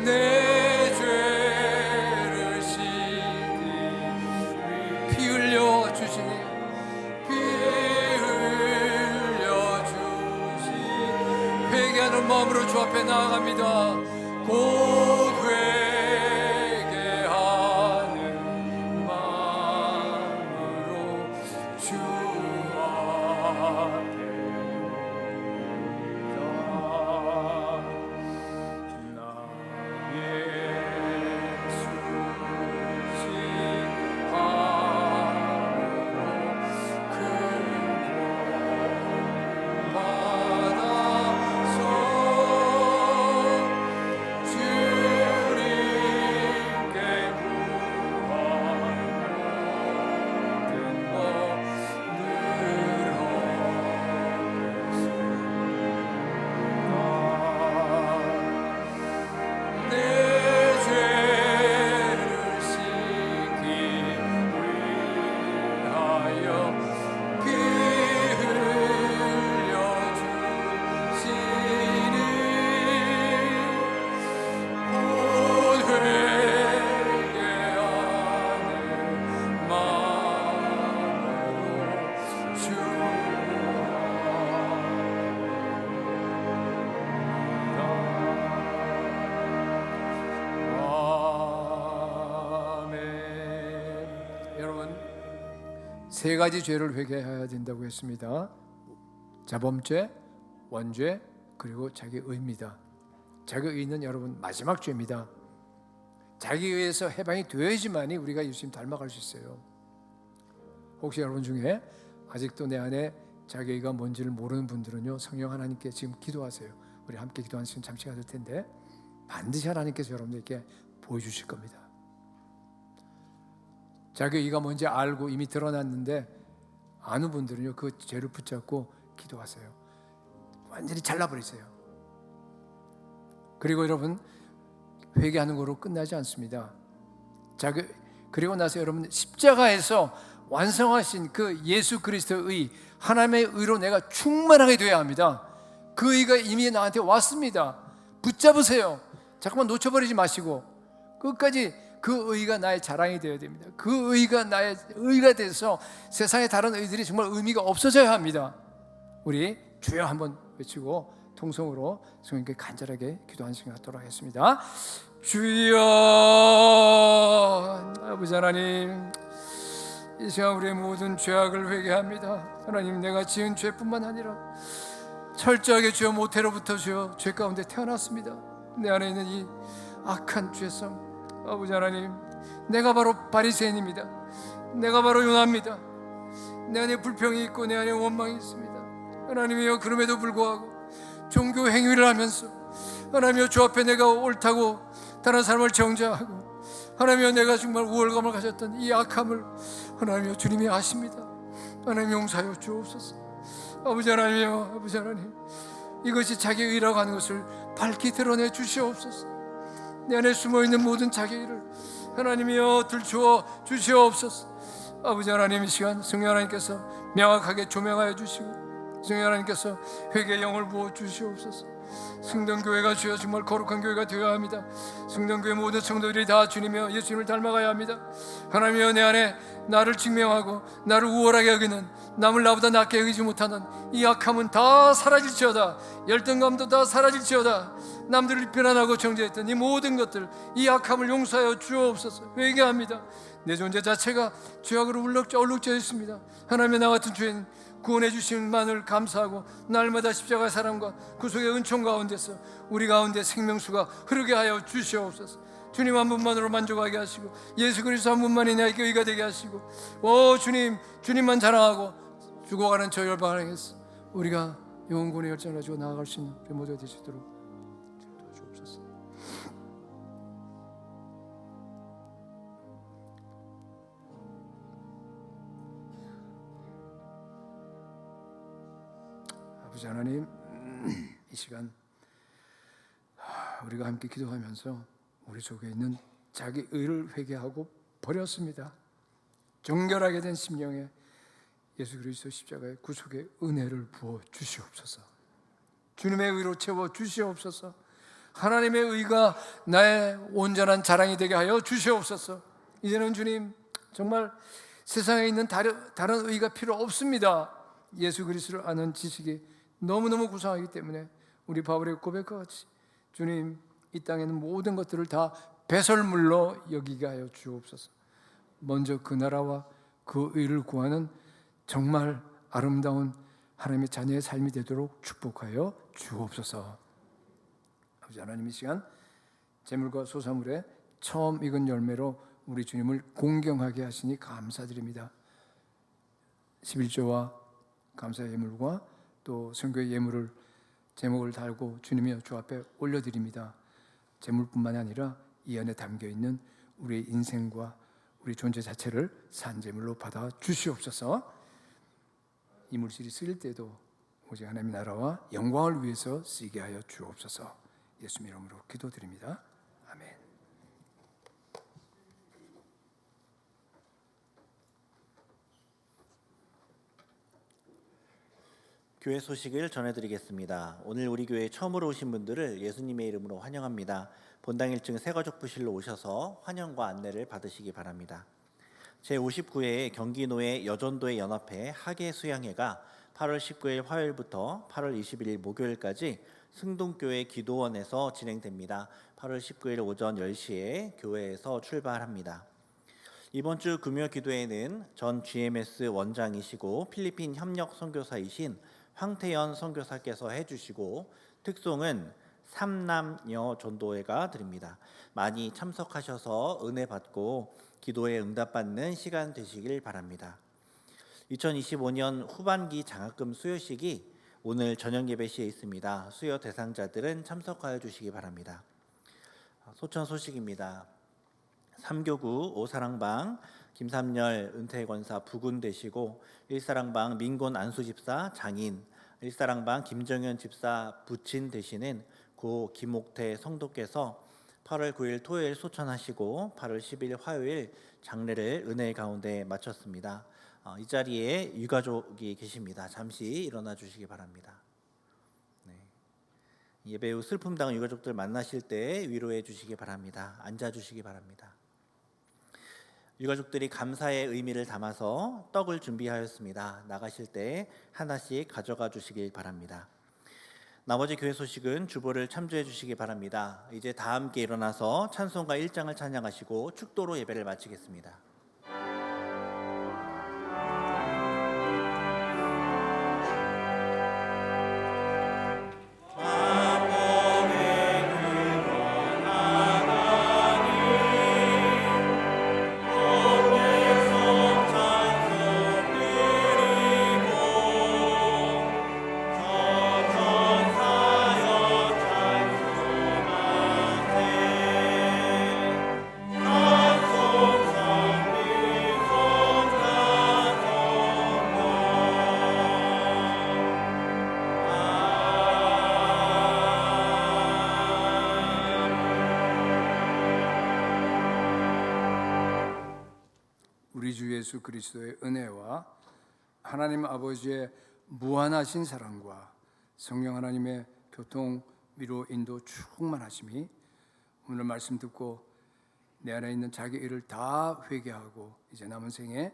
내 죄를 씻기 피 흘려 주시니 피 흘려 주시니 회개하는 마음으로 주 앞에 나아갑니다. 곧 회개하는 마음으로 주 앞에 세 가지 죄를 회개해야 된다고 했습니다. 자범죄, 원죄, 그리고 자기의입니다. 자기의는 여러분 마지막 죄입니다. 자기의에서 해방이 되어야지만이 우리가 예수님 닮아갈 수 있어요. 혹시 여러분 중에 아직도 내 안에 자기의가 뭔지를 모르는 분들은요, 성령 하나님께 지금 기도하세요. 우리 함께 기도하는 시간 잠시 가질 텐데 반드시 하나님께서 여러분들께 보여주실 겁니다. 자기의가 뭔지 알고 이미 드러났는데 아는 분들은요, 그 죄를 붙잡고 기도하세요. 완전히 잘라버리세요. 그리고 여러분, 회개하는 거로 끝나지 않습니다. 그리고 나서 여러분, 십자가에서 완성하신 그 예수 그리스도의 하나님의 의로 내가 충만하게 되어야 합니다. 그 의가 이미 나한테 왔습니다. 붙잡으세요. 잠깐만 놓쳐버리지 마시고 끝까지 그 의가 나의 자랑이 되어야 됩니다. 그 의가 나의 의가 돼서 세상의 다른 의들이 정말 의미가 없어져야 합니다. 우리 주여 한번 외치고 통성으로 성령께 간절하게 기도하는 시간 갖도록 하겠습니다. 주여, 아버지 하나님, 이 시간 우리의 모든 죄악을 회개합니다. 하나님, 내가 지은 죄뿐만 아니라 철저하게 주여 모태로부터 주여 죄 가운데 태어났습니다. 내 안에 있는 이 악한 죄성, 아버지 하나님, 내가 바로 바리새인입니다. 내가 바로 요나입니다. 내 안에 불평이 있고 내 안에 원망이 있습니다. 하나님이여, 그럼에도 불구하고 종교 행위를 하면서 하나님이여, 주 앞에 내가 옳다고 다른 사람을 정죄하고 하나님이여, 내가 정말 우월감을 가졌던 이 악함을 하나님이여, 주님이 아십니다. 하나님 용서하여 주옵소서. 아버지 하나님이여, 아버지 하나님, 이것이 자기 의라고 하는 것을 밝히 드러내 주시옵소서. 내 안에 숨어있는 모든 자기를 하나님이여 들추어 주시옵소서. 아버지 하나님, 이 시간 성령 하나님께서 명확하게 조명하여 주시고 성령 하나님께서 회개의 영을 부어 주시옵소서. 성전교회가 주여 정말 거룩한 교회가 되어야 합니다. 성전교회 모든 성도들이 다 주님이여 예수님을 닮아가야 합니다. 하나님이여, 내 안에 나를 증명하고 나를 우월하게 여기는, 남을 나보다 낫게 여기지 못하는 이 악함은 다 사라질지어다. 열등감도 다 사라질지어다. 남들을 비난하고 정죄했던 이 모든 것들, 이 악함을 용서하여 주옵소서. 회개합니다. 내 존재 자체가 죄악으로 얼룩져 있습니다. 하나님의 나 같은 죄인 구원해 주심만을 감사하고 날마다 십자가의 사랑과 구속의 은총 가운데서 우리 가운데 생명수가 흐르게 하여 주시옵소서. 주님 한 분만으로 만족하게 하시고 예수 그리스도 한 분만이 나에게 의가 되게 하시고, 오 주님, 주님만 자랑하고 죽어가는 저 열방을 향해서 우리가 영혼군의 열정을 가지고 나아갈 수 있는 우리 모두가 되시도록 도와주옵소서. 아버지 하나님, 이 시간 우리가 함께 기도하면서 우리 속에 있는 자기 의를 회개하고 버렸습니다. 정결하게 된 심령에 예수 그리스도 십자가의 구속의 은혜를 부어 주시옵소서. 주님의 의로 채워 주시옵소서. 하나님의 의가 나의 온전한 자랑이 되게 하여 주시옵소서. 이제는 주님 정말 세상에 있는 다른 의가 필요 없습니다. 예수 그리스도를 아는 지식이 너무너무 구성하기 때문에 우리 바울의 고백과 같이 주님 이 땅에는 모든 것들을 다 배설물로 여기게 하여 주옵소서. 먼저 그 나라와 그 의를 구하는 정말 아름다운 하나님의 자녀의 삶이 되도록 축복하여 주옵소서. 아버지 하나님, 이 시간 재물과 소사물의 처음 익은 열매로 우리 주님을 공경하게 하시니 감사드립니다. 11조와 감사의 예물과 또 선교의 예물을 제목을 달고 주님의 주 앞에 올려드립니다. 제물뿐만 아니라 이 안에 담겨있는 우리의 인생과 우리 존재 자체를 산제물로 받아 주시옵소서. 이 물질이 쓰일 때도 오직 하나님의 나라와 영광을 위해서 쓰게 하여 주옵소서. 예수님 이름으로 기도드립니다. 아멘.
교회 소식을 전해드리겠습니다. 오늘 우리 교회에 처음으로 오신 분들을 예수님의 이름으로 환영합니다. 본당 1층 새가족 부실로 오셔서 환영과 안내를 받으시기 바랍니다. 제59회 경기노회 여전도회 연합회 학예 수양회가 8월 19일 화요일부터 8월 21일 목요일까지 승동교회 기도원에서 진행됩니다. 8월 19일 오전 10시에 교회에서 출발합니다. 이번 주 금요 기도회는 전 GMS 원장이시고 필리핀 협력 선교사이신 황태연 선교사께서 해주시고 특송은 삼남녀 전도회가 드립니다. 많이 참석하셔서 은혜 받고 기도에 응답받는 시간 되시길 바랍니다. 2025년 후반기 장학금 수여식이 오늘 저녁 예배 시에 있습니다. 수여 대상자들은 참석하여 주시기 바랍니다. 소천 소식입니다. 3교구 오사랑방 김삼열 은퇴권사 부군 되시고 1사랑방 민곤 안수집사 장인, 1사랑방 김정현 집사 부친 되시는 고 김옥태 성도께서 8월 9일 토요일 소천하시고 8월 10일 화요일 장례를 은혜 가운데 마쳤습니다. 이 자리에 유가족이 계십니다. 잠시 일어나 주시기 바랍니다. 예배 후 슬픔당한 유가족들 만나실 때 위로해 주시기 바랍니다. 앉아 주시기 바랍니다. 유가족들이 감사의 의미를 담아서 떡을 준비하였습니다. 나가실 때 하나씩 가져가 주시길 바랍니다. 나머지 교회 소식은 주보를 참조해 주시기 바랍니다. 이제 다 함께 일어나서 찬송가 1장을 찬양하시고 축도로 예배를 마치겠습니다.
우리 주 예수 그리스도의 은혜와 하나님 아버지의 무한하신 사랑과 성령 하나님의 교통, 위로, 인도 충만하심이 오늘 말씀 듣고 내 안에 있는 자기 일을 다 회개하고 이제 남은 생에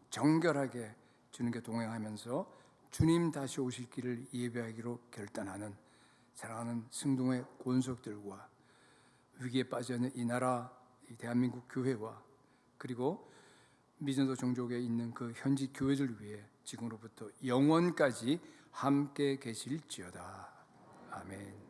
정결하게 주님께 동행하면서 주님 다시 오실 길을 예배하기로 결단하는 사랑하는 승동의 권속들과 위기에 빠져있는 이 나라, 이 대한민국 교회와 그리고 미전도 종족에 있는 그 현지 교회들 위해 지금으로부터 영원까지 함께 계실지어다. 아멘.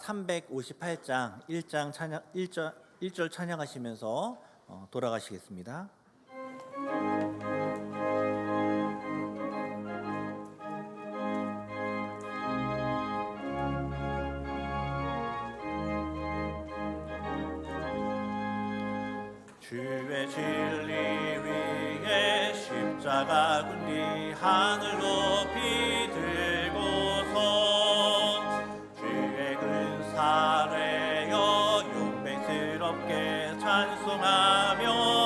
358장 1장 찬양 1절 찬양하시면서 돌아가시겠습니다. 주의 진리 위에 십자가 군디 하늘 높이 들고서 주의 근사하여 용맹스럽게 찬송하며